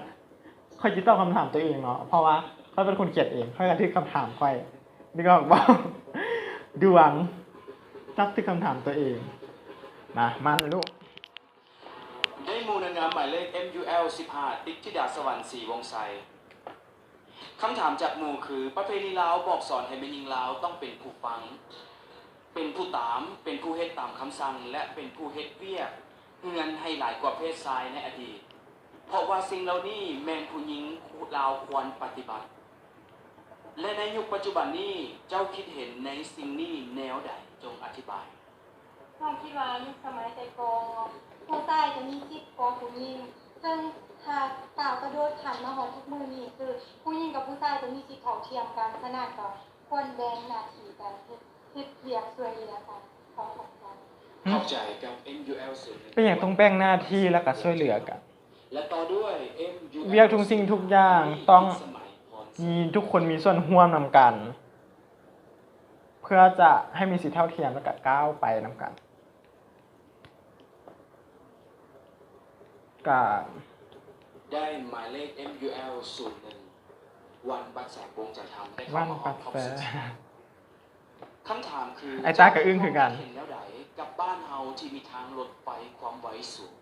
ค่อยคิดตอบคำถามตัวเองเนาะเพราะว่าเขาเป็นคนเขียนเองค่อยกระทึกคำถามค่อยนึกออกบ่ ดวงจับทึกคำถามตัวเองมามันเลยลูก ได้มูลนางงามหมายเลข MUL 15 ติ๊กธิดาสวรรค์ศรีวงไซคำถามจากหมู่คือประเพณีลาวบอกสอนให้แม่หญิงลาวต้องเป็นผู้ฟัง เป็นผู้ตาม เป็นผู้เฮ็ดตามคำสั่ง และเป็นผู้เฮ็ดเวียกเฮือนให้หลายกว่าเพศชายในอดีต เพราะว่าสิ่งเหล่านี้แม่นผู้หญิงลาวควรปฏิบัติ และในยุคปัจจุบันนี้เจ้าคิดเห็นในสิ่งนี้แนวใดจงอธิบาย น้องคิดว่ายุคสมัยแต่ก่อนผู้ชายจะมีสิทธิ์กว่าผู้หญิงซึ่งหากกล่าวกระโดดขันมาหอดทุกมือนี้คือผู้หญิงกับผู้ชายจะมีสิทธิ์เท่าเทียมกันขนาดก็ควรแบ่งหน้าที่กันเฮ็ดเวียกช่วยเหลือกันของของกัน เข้าใจกับ MUL 0 เป็นอย่างต้องแบ่งหน้าที่แล้วก็ช่วยเหลือกัน และต่อด้วย MUL เวียกทุกสิ่งทุกอย่างต้องมีทุกคนมีส่วนร่วมนำกัน เพื่อจะให้มีสิทธิเท่าเทียมแล้วก็ก้าวไปนำกันกับ ได้หมายเลข MUL 01วันปักแสงวงจันทร์ได้ วั เข้าน มา ปัก เข้า แส ศึกษาคำถามคือ ไอ้จ้ากับอึ้งคือกัน เห็นแล้วใดกับบ้านเฮาที่มีทางรถไฟความไวสูง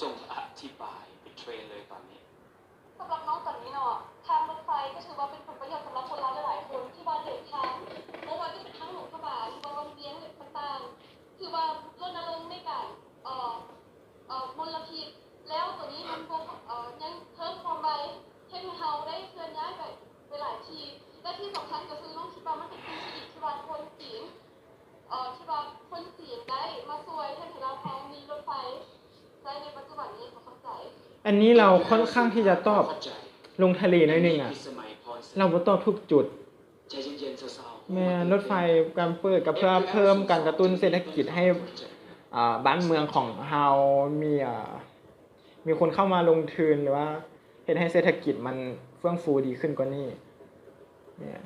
จงอธิบายเป็นเทรนเลยตอนนี้ สำหรับน้องตอนนี้เนาะทางรถไฟก็ถือว่าเป็นผลประโยชน์สำหรับคนเราหลายๆคนที่ว่าเดินทางไม่ว่าจะเป็นทางหลวงพระบาทที่ว่าโรงเรียนหรือต่างๆคือว่ารณรงค์ในการมลพิษแล้วตัวนี้มันคงยังเพิ่มความไวให้เราได้เคลื่อนย้ายไปหลายที่และที่สำคัญก็คือน้องคิดว่ามันเป็นสิ่งที่ดีที่ว่าคนจีนที่ว่าคนจีนได้มาช่วยให้เราพอมีรถไฟใช้ในปัจจุบันนี้เขาเข้าใจ อันนี้เราค่อนข้างที่จะตอบลงทะเลหน่อยหนึงอ่ะ เราบ่ตอบทุกจุด ใจเย็นๆเศร้าๆ แม่รถไฟการเปิดก็เพื่อเพิ่มการกระตุ้นเศรษฐกิจให้บ้านเมืองของเฮามีคนเข้ามาลงทุนหรือว่าเฮ็ดให้เศรษฐกิจมันเฟื่องฟูดีขึ้นกว่านี้เนี่ย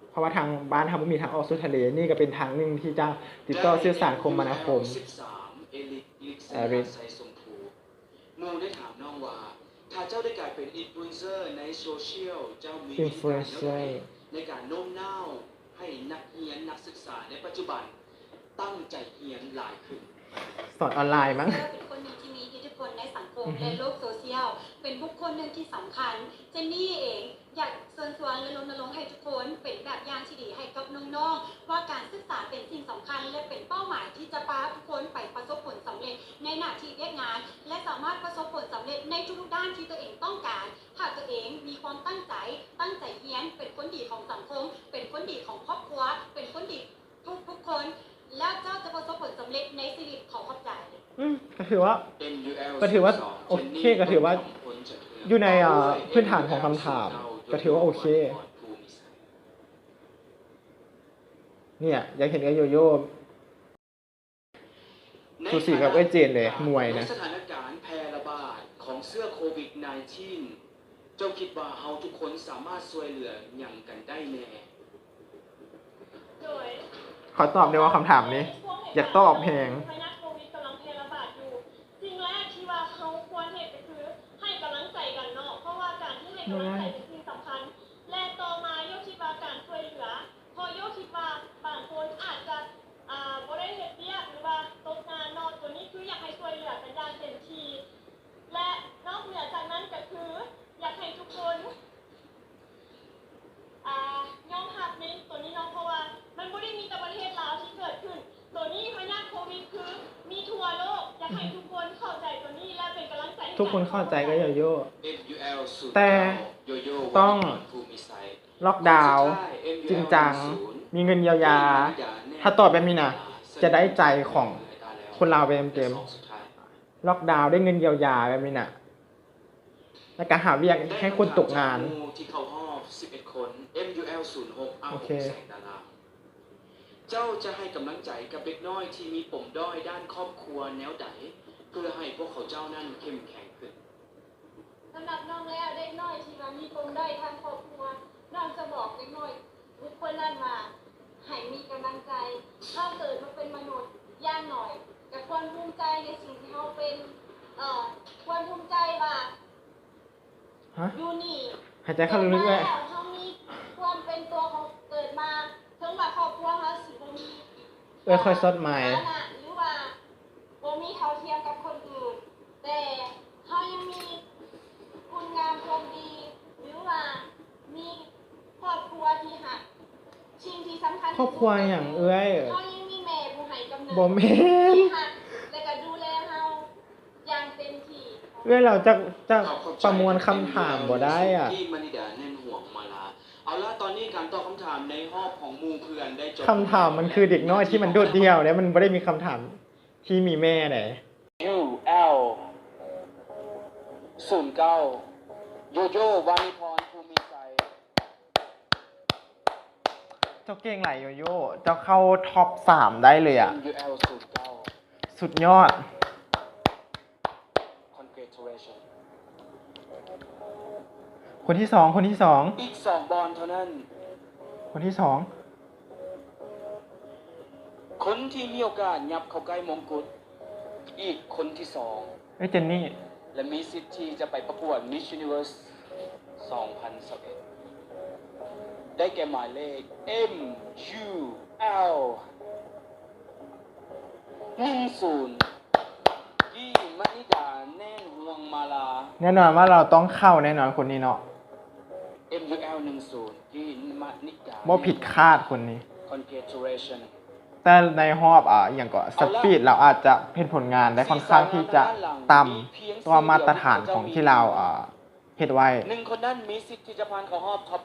เพราะว่าทางบ้านเฮาบ่มีทางออกสู่ทะเลนี่ก็เป็นทางหนึงที่จะติดต่อสื่อสารคมนาคม 13เอลิกลิกสนาไซสมภูมูได้ถามน้องว่าถ้าเจ้าได้กลายเป็นอินฟลูเอนเซอร์ในโซเชียลเจ้ามี Influencer ในการโน้มน้าวให้นักเรียนนักศึกษาในปัจจุบันตั้งใจเรียนหลายขึ้น สอนออนไลน์มั้ง เป็นคนหนึ่งที่มีอิทธิพลในสังคมและโลกโซเชียล เป็นบุคคลหนึ่งที่สำคัญ เจนนี่เองอยากเชิญชวนและรณรงค์ให้ทุกคนเป็นแบบอย่างที่ดีให้กับน้องๆว่าการศึกษาเป็นสิ่งสำคัญและเป็นเป้าหมายที่จะพาทุกคนไปประสบผลสำเร็จในหน้าที่เรียกงาน และสามารถประสบผลสำเร็จในทุกๆด้านที่ตัวเองต้องการหากตัวเองมีความตั้งใจเรียนเป็นคนดีของสังคม เป็นคนดีของครอบครัว เป็นคนดีทุกๆคน แล้วเจ้าจะประสบผลสำเร็จในชีวิตของขอบใจ ก็ถือว่า โอเคก็ถือว่าอยู่ในพื้นฐานของคำถามก็ถือว่าโอเคเนี่ยอยากเห็นกับโยโย่สูสีกับไอ้เจนเลยมวยนะ ในสถานการณ์แพร่ระบาดของเสื้อโควิด -19 เจ้าคิดว่าเฮาทุกคนสามารถช่วยเหลือหยังกันได้แน่ โดย ขอตอบได้ว่าคำถามนี้ อยากตอบเพลง พยาธิโควิดกำลังแพร่ระบาดอยู่สิ่งแรกที่ว่าเขาควรเหตุก็คือให้กำลังใจกันเนาะเพราะว่าการที่ให้กำลังใจเป็นสิ่งสำคัญ และต่อมาโยคิดว่าการช่วยเหลือพอโยคิดว่าบางคนอาจจะบ่ได้เฮ็ดเวียกหรือว่าตกงานเนาะตัวนี้คืออยากให้ช่วยเหลือกันอย่างเต็มที่และนอกเหนือจากนั้นก็คืออยากให้ทุกคนยอมรับในตัวนี้เนาะเพราะว่ามันไม่ได้มีแต่ประเทศลาวที่เกิดขึ้นตัวนี้พยาธิโควิดคือมีทั่วโลกอยากให้ทุกคนเข้าใจตัวนี้และเป็นกำลังใจให้ ทุกคนเข้าใจก็โยโย่ MUL 0 แต่ โยโย่ ต้อง ภูมิไซต์ ล็อกดาวน์จริงจัง มีเงินเยียวยา ถ้าตอบแบบนี้นะจะได้ใจของคนลาวไปเต็มๆล็อกดาวน์ได้เงินเยียวยาแบบนี้นะ แล้วก็หาเวียกให้คนตกงาน ได้คำถมจากหมู่ที่เข้ารอบ11 คน MUL 06อาห โอง เค แสงดาราเจ้าจะให้กำลังใจกับเด็กน้อยที่มีปมด้อยด้านครอบครัวแนวใดเพื่อให้พวกเขาเจ้านั้นเข้มแข็งขึ้น สำหรับน้องแล้วเด็กน้อยที่ว่ามีปมด้อยทางครอบครัวน้องจะบอกเด็กน้อยทุกคนนั่นมาให้มีกำลังใจถ้าเกิดมาเป็นมนุษย์ย่างหน่อยแต่ควรภูมิใจในสิ่งที่เขาเป็นควรภูมิใจว่า ฮะ อยู่นี่ หายใจเข้าลึกๆเลย เขามีความเป็นตัวของเกิดมาถึงว่าครอบครัวเขาสิบ่มี ค่อยซดใหม่ ฐานะหรือว่าบ่มีเท่าเทียมกับคนอื่น แต่เขายังมีคุณงามความดี หรือว่ามีครอบครัวที่หักสิ่งที่สำคัญ ครอบครัวอย่างเอ้ย เขายังมีแม่ผู้ให้กำเนิด บ่แม่น ที่หักและก็ดูแลเราอย่างเต็มที่ เราจะประมวลคำถามบ่ได้อ่ะ ที่มณิดาแน่นห่วงมาลาเอาละตอนนี้การตอบคำถามในหอบของหมู่เพื่อนได้จบ คำถามมันคือเด็กน้อยที่มันโดดเดี่ยวเนี่ยมันไม่ได้มีคำถามที่มีแม่ไหน UL 09โยโย่วานิพรภูมิใจ เจ้าเก่งไหลโยโย่เจ้าเข้าท็อป 3 ได้เลยอ่ะ UL สุดยอด 09 Congratulations คนที่สอง อีก2บอลเท่านั้น คนที่สอง คนที่มีโอกาสยับเข้าใกล้มงกุฎอีกคนที่2 เจนนี่ และมีสิทธิ์ที่จะไปประกวด Miss Universe 2011 ได้แก่หมายเลข MUL 10ยี่มณิดาแน่นห่วงมาลา แน่นอนว่าเราต้องเข้าแน่นอนคนนี้เนาะ MUL 10ยี่มณิดา บ่ผิดคาดคนนี้ Congratulations แต่ในหอบอย่างก็สปีดเราอาจจะเห็นผลงานได้ค่อนข้างที่จะต่ำตัวมาตรฐานของที่เราเฮ็ดไว้ 1 คนนั้นมีสิทธิ์ที่จะผ่านเข้ารอบท็อป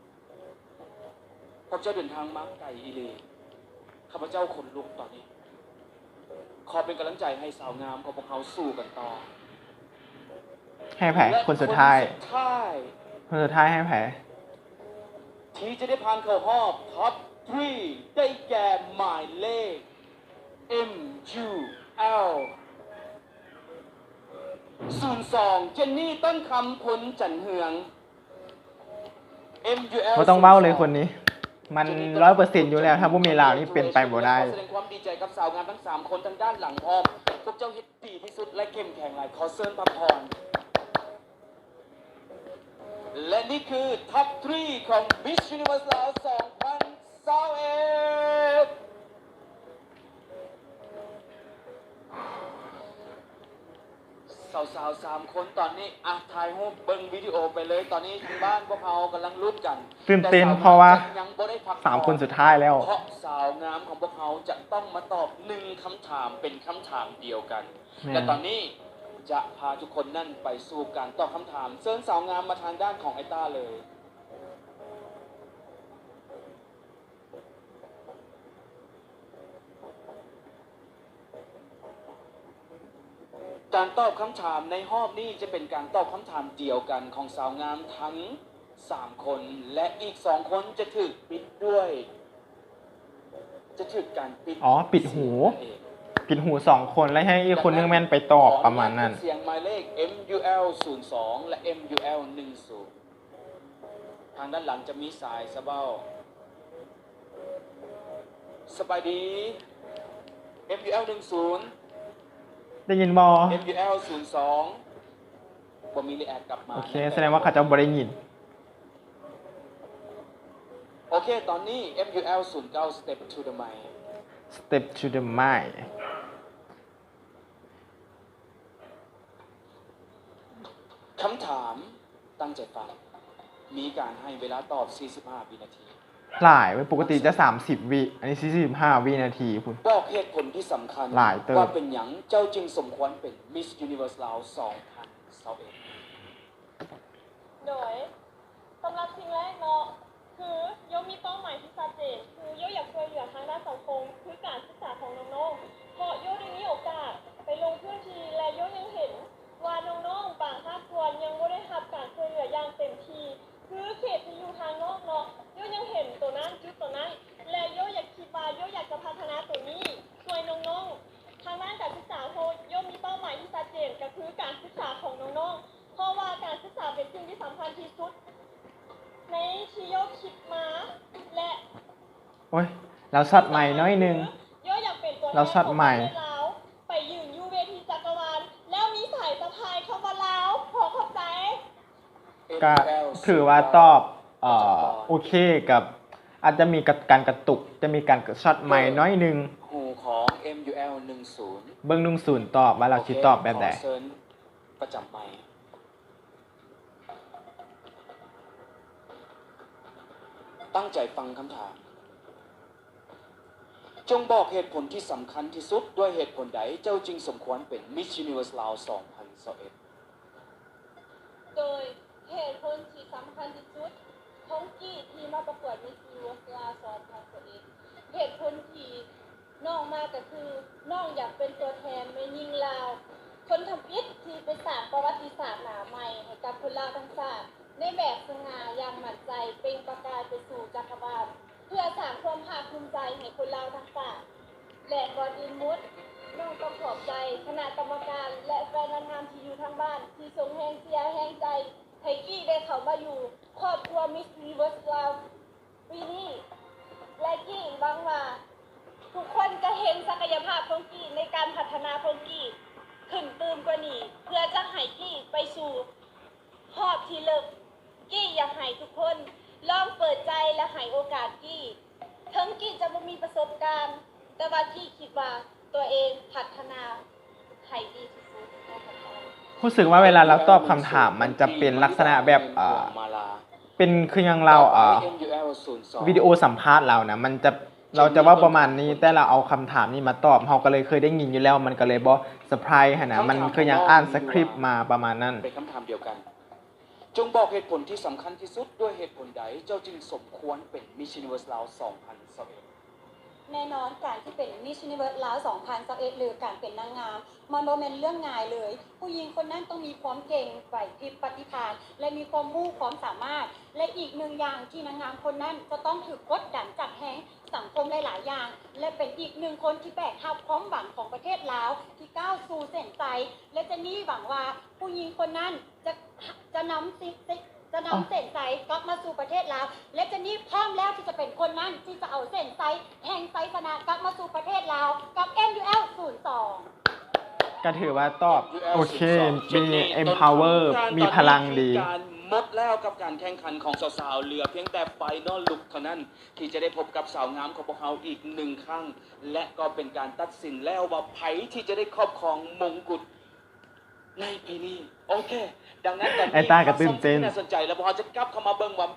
3พวกเจ้าเดินทางมาไกลอีหลีข้าพเจ้าขนลุกตอนนี้ ขอเป็นกำลังใจให้สาวงามของพวกเขาสู้กันต่อ ให้แผลคนสุดท้าย และคนสุดท้าย คนสุดท้ายให้แผล ที่จะได้ผ่านเข้ารอบท็อป 3 ได้แก่หมายเลข MUL 02 เจนนี่ต้นคำพลจันเฮือง MUL บ่ต้องเบ้าเลยคนนี้ มัน 100% อยู่แล้วถ้าบ่มีลาวนี่เป็นไปบ่ได้ ขอแสดงความดีใจกับสาวงามทั้ง 3 คนทางด้านหลังพร้อมพวกเจ้าเฮ็ดดีที่สุดและเข้มแข็งหลายขอเชิญพักผ่อนและนี่คือท็อป 3 ของ Miss Universe ลาว 2021 สาวๆ3 คนตอนนี้ถ่ายรูปเบิ่งวิดีโอไปเลยตอนนี้ทางบ้านพวกเขากำลังลุ้นกัน ตื่นเต้นเพราะว่า ยังบ่ได้พัก 3 คนสุดท้ายแล้ว เพราะสาวงามของพวกเขาจะต้องมาตอบ1 คำถามเป็นคำถามเดียวกัน และตอนนี้จะพาทุกคนนั่นไปสู่การตอบคำถามเชิญสาวงามมาทางด้านของไอต้าเลย การตอบคำถามในรอบนี้จะเป็นการตอบคำถามเดียวกันของสาวงามทั้ง 3 คน และอีก 2 คนจะถูกปิดด้วย จะถูกการปิด ปิดหู ปิดหู 2 คนแล้วให้อีกคนนึงแม่นไปตอบประมาณนั้น เสียงหมายเลข MUL 02 และ MUL 10ทางด้านหลังจะมีสายสะเบ้าสบายดี MUL 10 ได้ยินบอ MUL 02บ่มีรีแอคกลับมา โอเค แสดงว่าเขาจะบ่ได้ยิน โอเค ตอนนี้ MUL 09 Step to the mic Step to the mic คำถามตั้งใจฟัง มีการให้เวลาตอบ 45 วินาที หลายไว้ปกติจะ 30 วิ อันนี้ 45 วินาทีคุณ บอกเหตุผลที่สำคัญ หลายเติบ ว่าเป็นหยังเจ้าจึงสมควรเป็น Miss Universe ลาว 2021 โดยสำหรับสิ่งแรกเนาะคือโยมีเป้าหมายที่ชัดเจนคือโยอยากช่วยเหลือทางด้านสังคมคือการศึกษาของน้องๆเพราะโยได้มีโอกาสไปลงพื้นที่และโยยังเห็นว่าน้องๆบางภาคส่วนยังไม่ได้ โอ้ยเราช็อตใหม่น้อยนึง โยอยากเป็นตัวแทน เราช็อตใหม่ ของประเทศลาวไปยืนอยู่เวทีจักรวาลแล้วมีสายสะพายเข้ามาลาวขอขอบใจ ก็ถือว่าตอบโอเคกับอาจจะมีการกระตุกจะมีการช็อตใหม่น้อยนึง หูของ MUL 10 เบิ้งนุ่งศูนย์ตอบว่าเราคิดตอบแบบใด ขอเชิญประจำไมค์ตั้งใจฟังคำถาม จงบอกเหตุผลที่สำคัญที่สุดด้วยเหตุผลใดเจ้าจึงสมควรเป็น Miss Universe ลาว 2021 โดยเหตุผลที่สำคัญที่สุดของกี้ที่มาประกวด Miss Universe ลาว2021เหตุผลที่น้องมาก็คือน้องอยากเป็นตัวแทนแม่หญิงลาว คนทำอิฐที่ไปสร้างประวัติศาสตร์หน้าใหม่ให้กับคนลาวทั้งชาติในแบบสง่าอย่างมั่นใจเปล่งประกายไปสู่จักรวาลเพื่อสร้างความภาคภูมิใจให้คนลาวทั้งชาติและก่อนอื่นหมดน้องต้องขอบใจคณะกรรมการและแฟนนางงามที่อยู่ทางบ้านที่ทรงแรงเชียร์แรงใจให้กี้ได้เข้ามาอยู่ครอบครัว Miss Universe ลาวปีนี้และกี้หวังว่าทุกคนจะเห็นศักยภาพของกี้ในการพัฒนาของกี้ขึ้นตื่มกว่านี้เพื่อจะให้กี้ไปสู่หอบที่เลิกกี้อยากให้ทุกคนลองเปิดใจและให้โอกาสกี้ถึงกี้จะไม่มีประสบการณ์แต่ว่ากี้คิดว่าตัวเองพัฒนาให้ดีที่สุดนะคะ รู้สึกว่าเวลาเราตอบคำถามมันจะเป็นลักษณะแบบเป็นคือยังเราวิดีโอสัมภาษณ์เรานะมันจะเราจะว่าประมาณนี้แต่เราเอาคำถามนี้มาตอบเราก็เลยเคยได้ยินอยู่แล้วมันก็เลยบ่เซอร์ไพรส์นะมันคือยังอ่านสคริปต์มาประมาณนั้น เป็นคำถามเดียวกัน จงบอกเหตุผลที่สำคัญที่สุดด้วยเหตุผลใดเจ้าจึงสมควรเป็น Miss Universe ลาว 2021 แน่นอนการที่เป็น Miss Universe ลาว 2021 หรือการเป็นนางงามมันบ่แม่นเรื่องง่ายเลย ผู้หญิงคนนั้นต้องมีความเก่งไหวพริบปฏิภาณและมีความรู้ความสามารถ และอีกหนึ่งอย่างที่นางงามคนนั้นจะต้องถูกกดดันจากแฮงสังคมหลายๆอย่าง และเป็นอีกหนึ่งคนที่แบกรับความหวังของประเทศลาวที่ก้าวสู่เส้นชัยและเจนนี่หวังว่าผู้หญิงคนนั้นจะนำเส้นชัยกลับมาสู่ประเทศลาวและเจนนี่พร้อมแล้วที่จะเป็นคนนั้นที่จะเอาเส้นชัยแห่งชัยชนะกลับมาสู่ประเทศลาวกับ MUL 02 ก็ถือว่าตอบโอเคมี empower มีพลังดี หมดแล้วกับการแข่งขันของสาวๆเหลือเพียงแต่ไฟนอลลุกเท่านั้นที่จะได้พบกับสาวงามของพวกเขาอีกหนึ่งครั้งและก็เป็นการตัดสินแล้วว่าไผที่จะได้ครอบครองมงกุฎในปีนี้โอเคดังนั้นตอนนี้ ไอ้ตาก็ตื่นเต้น น่าสนใจแล้วพอจะกลับเข้ามาเบิ่งว่า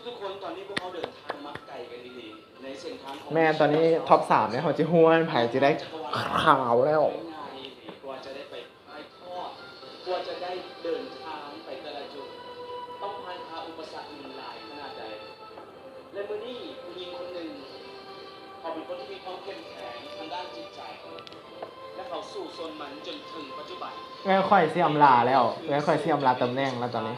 ทุกๆคนตอนนี้พวกเขาเดินทางมาไกลกันดีๆในเส้นทางของ แม่ตอนนี้ท็อป3เนี่ยเขาจะห้วนไผ่จะได้ขาวแล้ว กว่าจะได้ไปถ่ายทอดกว่าจะได้เดินทางไปแต่ละจุดต้องผ่านพาอุปสรรคอื่นหลายขนาดใดและเมื่อนี้ผู้หญิงคนหนึ่งเขาเป็นคนที่มีความเข้มแข็งทางด้านจิตใจและเขาสู้ซนมันจนถึงปัจจุบัน แม่ค่อยเสียมลาแล้วแม่ค่อยเสียมลาตำแหน่งแล้วตอนนี้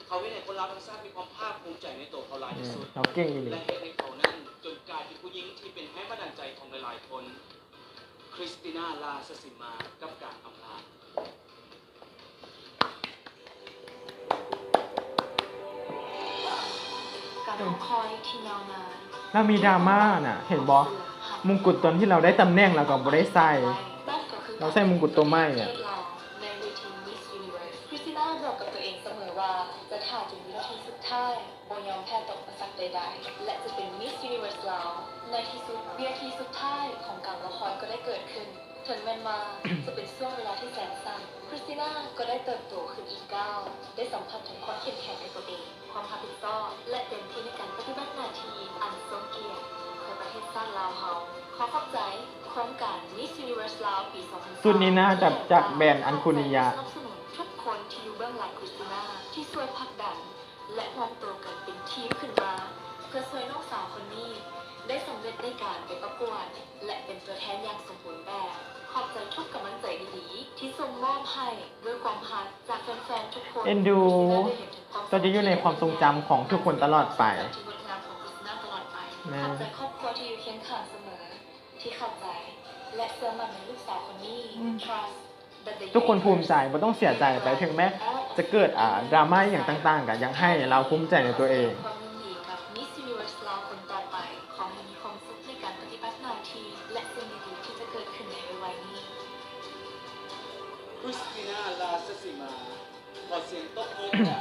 เขาเป็นคนเราทั้งชาติมีความภาคภูมิใจในตัวเขาหลายที่สุด เราเก่งอีหลี และเหตุให้เขานั้นจนกลายเป็นผู้หญิงที่เป็นแรงบันดาลใจของหลายๆคนคริสติน่า ลาสสิมากับการอำลา การรอคอยที่ยาวนาน แล้วมีดราม่าน่ะ เห็นบอมงกุฎตอนที่เราได้ตำแหน่งเราก็บ่ได้ใส่ เราใส่มงกุฎตัวใหม่อ่ะ ในเวที Miss Universe คริสติน่าบอกกับตัวเองเสมอว่าจะถ่ายจนวินาทีสุดท้ายบนยอมแพ้ต่ออุปสรรคใดๆและจะเป็น Miss Universe ลาวในที่สุดวินาทีสุดท้ายของการรอคอยก็ได้เกิดขึ้นถึงแม้ว่าจะเป็นช่วงเวลาที่แสนสั้นคริสติน่าก็ได้เติบโตขึ้นอีกก้าวได้สัมผัสถึงความเข้มแข็งในตัวเองความรับผิดชอบและเต็มที่ในการปฏิบัติหน้าที่อันทรงเกียรติของประเทศชาติลาวเฮาขอขอบใจโครงการ Miss Universe ลาวปี 2023 สุดนี้น่าจะจากแบรนด์อันคุนิยะ สนับสนุนทุกคนที่อยู่เบื้องหลังคริสติน่าที่ช่วยผลักดันและรวมตัวกันเป็นทีมขึ้นมาเพื่อช่วยน้องสาวคนนี้ได้สำเร็จในการไปประกวดและเป็นตัวแทนอย่างสมบูรณ์แบบขอบใจทุกกำลังใจดีๆที่ส่งมอบให้ด้วยความรักจากแฟนๆทุกคน เอ็นดูก็จะอยู่ในความทรงจำของทุกคนตลอดไป ที่งดงามของคริสติน่าตลอดไป แม่ ขอบใจครอบครัวที่อยู่เคียงข้างเสมอที่เข้าใจและเชื่อมั่นในลูกสาวคนนี้ trust ทุกคนภูมิใจไม่ต้องเสียใจไปถึงแม้จะเกิดดราม่าอย่างต่างๆกันยังให้เราภูมิใจในตัวเอง ความยินดีกับ Miss Universe ลาวคนต่อไปขอให้มีความสุขในการปฏิบัติหน้าที่และสิ่งดีๆที่จะเกิดขึ้นในวัยนี้ คริสติน่า ลาสสิมาขอเสียงตบมือค่ะ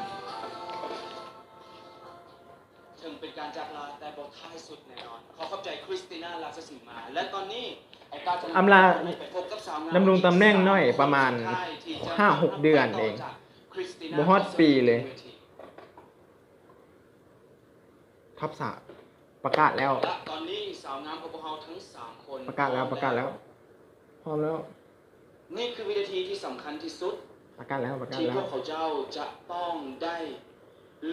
ถึงเป็นการจากลาแต่บอกท้ายสุดแน่นอนขอขอบใจคริสติน่า ลาสสิมา และตอนนี้ไอ้ก้าวจะ อำลา ไปพบกับสาวงาม ดำรงตำแหน่งน้อยประมาณ 5-6 เดือนเองบ่ฮอดปีเลยท็อปสามประกาศแล้ว และตอนนี้สาวงามของพวกเราทั้ง3คน ประกาศแล้วพร้อมแล้ว นี่คือวินาทีที่สำคัญที่สุด ประกาศแล้ว ที่พวกเขาเจ้าจะต้องได้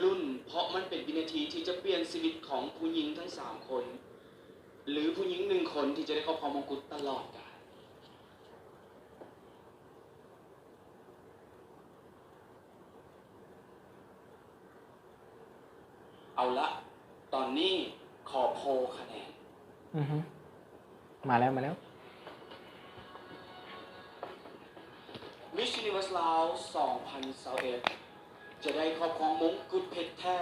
ลุ้นเพราะมันเป็นวินาทีที่จะเปลี่ยนชีวิตของผู้หญิงทั้ง3คนหรือผู้หญิง1คนที่จะได้ครอบครองมงกุฎตลอดกาลเอาละตอนนี้ขอโพลคะแนน มาแล้ว Miss Universe ลาว 2021 จะได้ครอบครองมงกุฎเพชรแท้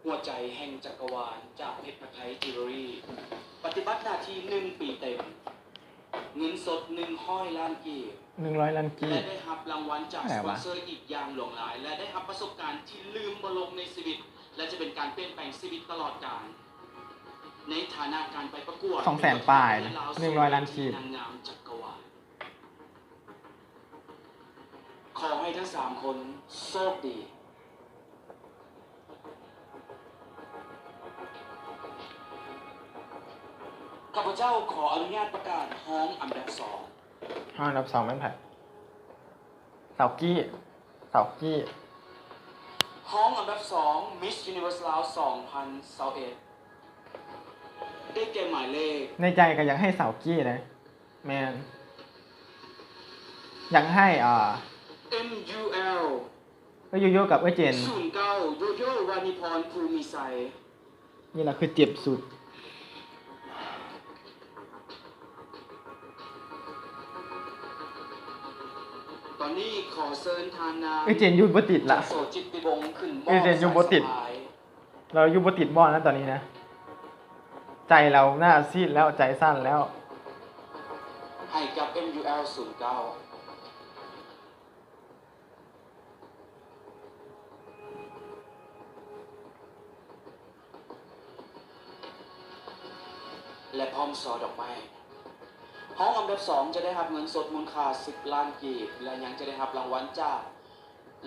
หัวใจแห่งจักรวาลจากเพชรพไทยจิวเวลรี่ปฏิบัติหน้าที่1 ปีเต็ม เงินสด100 ล้านกีบ 100 ล้านกี และ บ ได้รับรางวัลจาก อะไร ส วะ ปอนเซอร์อีกอย่างหลงหลาย และได้รับประสบการณ์ที่ลืมบ่ลงในชีวิต และจะเป็นการเปลี่ยนแปลงชีวิตตลอดกาลในฐานะการไปประกวด 200,000 ปลายนะ100 ล้านกีบ นางงามจักรวาลขอให้ทั้ง3คนโชคดีข้าพเจ้าขออนุญาตประกาศห้องอันดับ ห้องอันดับ 2มันไผเสากี้ 2ห้องอันดับ 2 Miss Universe ลาว 2021 ได้แก่หมายเลข ในใจก็อยากให้เสากี้นะแมนอยากให้MUL ก็โยโย่กับเจน 09 โยโย่วานิพรภูมิไซ นี่แหละคือเจ็บสุด ตอนนี้ขอเชิญทานนาง เจนยูบ่ติดละ โสจิตติวงศ์ขึ้น เจนยูบ่ติด เรายูบ่ติดบอลนะตอนนี้นะ ใจเราหน้าซีดแล้วใจสั้นแล้ว ให้กับ MUL 09และพร้อมซอดอกไม้ห้องอันดับ 2 จะได้รับเงินสดมูลค่า10 ล้านกีบและยังจะได้รับรางวัลจาก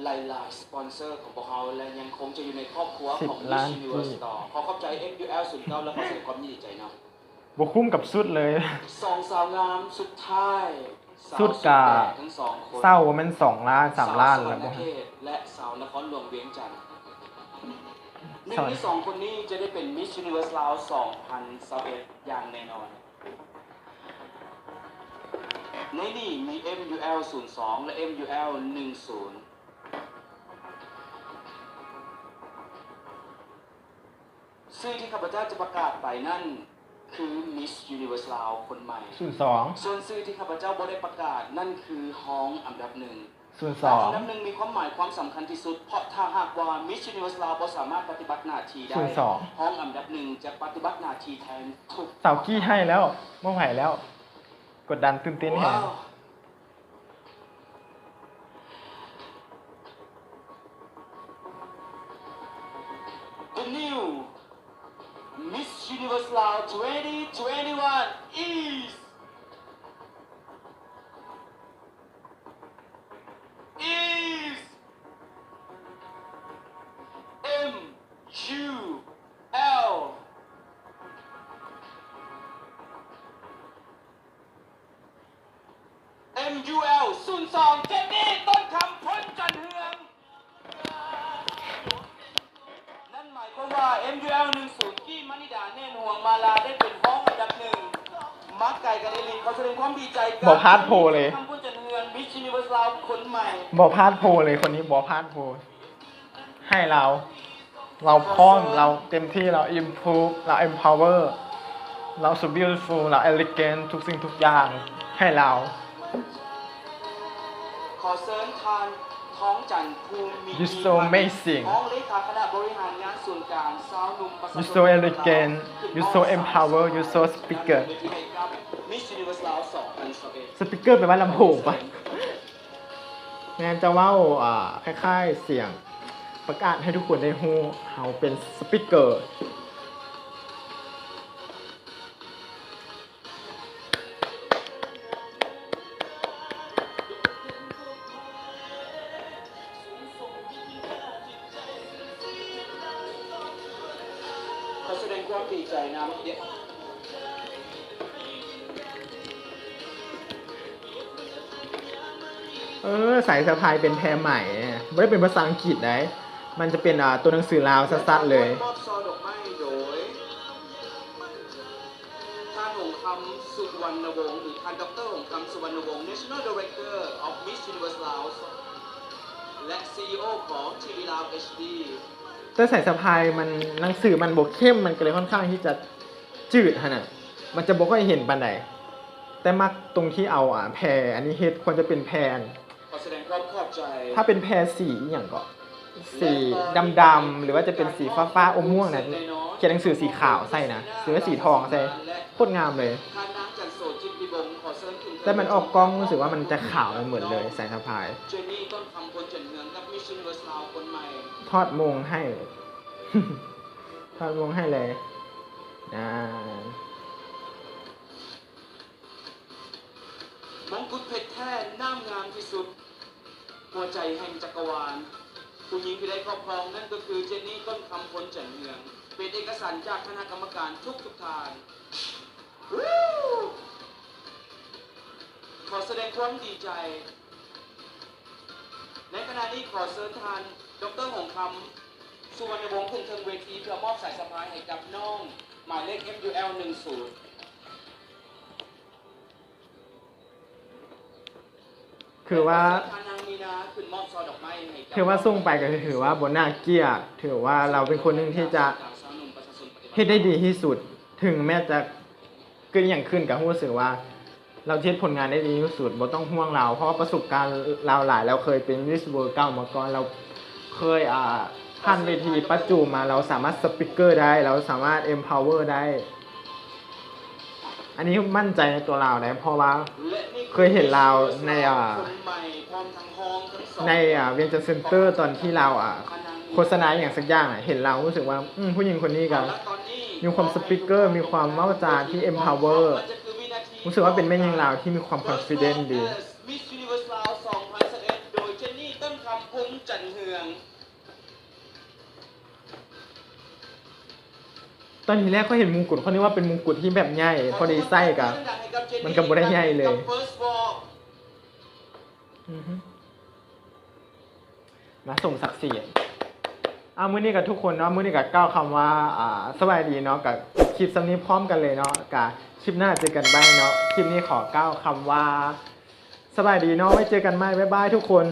หลายๆสปอนเซอร์ของพวกเราและยังคงจะอยู่ในครอบครัวของ 10 ล้าน Miss Universe ต่อขอขอบใจ MUL 09และขอแสดงความยินดีใจนะ บ่คุ้มกับสุดเลย 2 สาวงามสุดท้ายสาว สุดกะ แก่ทั้ง2คน เศร้าว่ามัน2 ล้าน 3 ล้าน สาวสวร แล้ว ร บ่ ณเขตและสาวนครหลวงเวียงจันทร์หนึ่ ส ง วรรค์ ใน2 คนนี้จะได้เป็น Miss Universe ลาว 2021 อย่างแน่นอน ในนี่มี MUL 02 และ MUL 10 ซึ่งที่ข้าพเจ้าจะประกาศไปนั่นคือ Miss Universe ลาวคนใหม่ 02 ส่วนชื่อที่ข้าพเจ้าบ่ได้ประกาศนั่นคือห้องอันดับ 1 อันดับ 02 1 มีความหมายความสำคัญที่สุด เพราะถ้าหากว่า Miss Universe ลาวบ่สามารถปฏิบัติหน้าที่ได้ 02 ห้องอันดับ 1 จะปฏิบัติหน้าที่แทนทุก เสากี้ให้แล้วบ่ไหวแล้ว กดดันตื่นเต้นแฮง The new Miss Universe ลาว 2021 is MUL MUL 02 เจนนี่ต้นคำพ้นจันเฮือง นั่นหมายความว่า MUL 10 กี้มณิดาเน่นห่วงมาลาได้เป็นห้องอันดับ 1 มักไก่กับเอลินเขาแสดงความดีใจกับ บอกพาร์ทโพลเลย คำพ้นจันเฮือง Miss Universe ลาวคนใหม่ บ่พลาดโพลเลยคนนี้บ่พลาดโพลให้เรา เราพร้อมเราเต็มที่เรา improve เรา empower เรา so beautiful เรา elegant ทุกสิ่งทุกอย่างให้เรา ขอเชิญทานท้องจันทร์ภูมิ You so amazing ท้องเลขาคณะบริหารงานส่วนกลางสาวหนุ่มประชาชน You so elegant You so empower You so speaker มิสยูนิเวอร์สลาว2021 สปีกเกอร์แปลว่าลำโพงปะแม่นจะเว่าคล้ายๆเสียงประกาศให้ทุกคนได้ฮู้เฮาเป็นสปีกเกอร์ ขอแสดงความดีใจนะเดี๋ยว สายสะพายเป็นแพรใหม่ไม่ได้เป็นภาษาอังกฤษนะมันจะเป็นตัวหนังสือลาวซัดๆเลย มอบซอดอกไม้โดยท่านหงคำสุวรรณวงศ์หรือท่านดรหงคำสุวรรณวงศ์ National Director of Miss Universe Laos และ CEO ของ TV Lao HD แต่สายสะพายมันหนังสือมันบกเข้มมันก็เลยค่อนข้างที่จะจืดฮะน่ะมันจะบอกว่าเห็นปานใดแต่มักตรงที่เอาแพรอันนี้เฮ็ดควรจะเป็นแพร ขอแสดงความขอบใจ ถ้าเป็นแพรสีอหย่างก็สีดำๆหรือว่าจะเป็นสีฟ้าๆอมม่วงนะเขียนหนังสือสีขาวใส่นะหรือว่าสีทองใส่โคตรงามเลย ท่านนางจันโสจิตติบงขอเชิญคุณ แต่มันออกกล้องรู้สึกว่ามันจะขาวไปหมดเลยสายสะพาย เจนนี่ต้นคำคนจันเมืองกับ Miss Universe Laos คนใหม่ ทอดมงให้ ทอดมงให้เลยนะ มงกุฎเพชรแท้น้ำงามที่สุด หัวใจแห่งจักรวาลผู้หญิงที่ได้ครอบครองนั่นก็คือเจนนี่ต้นคำคนจันเมือง เป็นเอกสารจากคณะกรรมการทุกทางขอแสดงความดีใจ ในขณะนี้ขอเชิญทานดรหงคำสุวรรณวงศ์ขึ้นเทิงเวทีเพื่อมอบสายสะพายให้กับน้องหมายเลข MUL 10 คือว่า ถือว่าส่งไปก็ถือว่าบนหน้าเกียรติถือว่าเราเป็นคนหนึ่งที่จะเฮ็ดได้ดีที่สุด ถึงแม้จะเกิดอย่างขึ้นกับรู้สึกว่า เราเฮ็ดผลงานได้ดีที่สุดบ่ต้องห่วงเราเพราะว่าประสบการณ์เราหลายเราเคยเป็นมิสเวิลด์เก่ามาก่อนเราเคยผ่านเวทีประจุมาเราสามารถสปีกเกอร์ได้เราสามารถ empower ได้ อันนี้มั่นใจในตัวเรานะเพราะว่าเคยเห็นเราในเวียงจันทร์เซ็นเตอร์ตอนที่เราโฆษณาอย่างสักอย่างเห็นเรารู้สึกว่าผู้หญิงคนนี้ก็มีความสปีกเกอร์มีความเว้าจาที่ empower รู้สึกว่าเป็นแม่หญิงลาวที่มีความ confident ดี Miss Universe Laos 2021 โดยเจนนี่ต้นคำพงษ์จันเฮือง ตอนทีแรกก็เห็นมงกุฎเขานึกว่าเป็นมงกุฎที่แบบใหญ่พอดีไส้กับมันก็บ่ได้ใหญ่เลยมาส่งศักดิ์ศรีมื้อนี้กับทุกคนเนาะมื้อนี้กับก้าวคำว่าสบายดีเนาะกับคลิปซ้ำนี้พร้อมกันเลยเนาะกับคลิปหน้าเจอกันบ๊ายเนาะคลิปนี้ขอก้าวคำว่าสบายดีเนาะไว้เจอกันใหม่บ๊ายบายทุกคน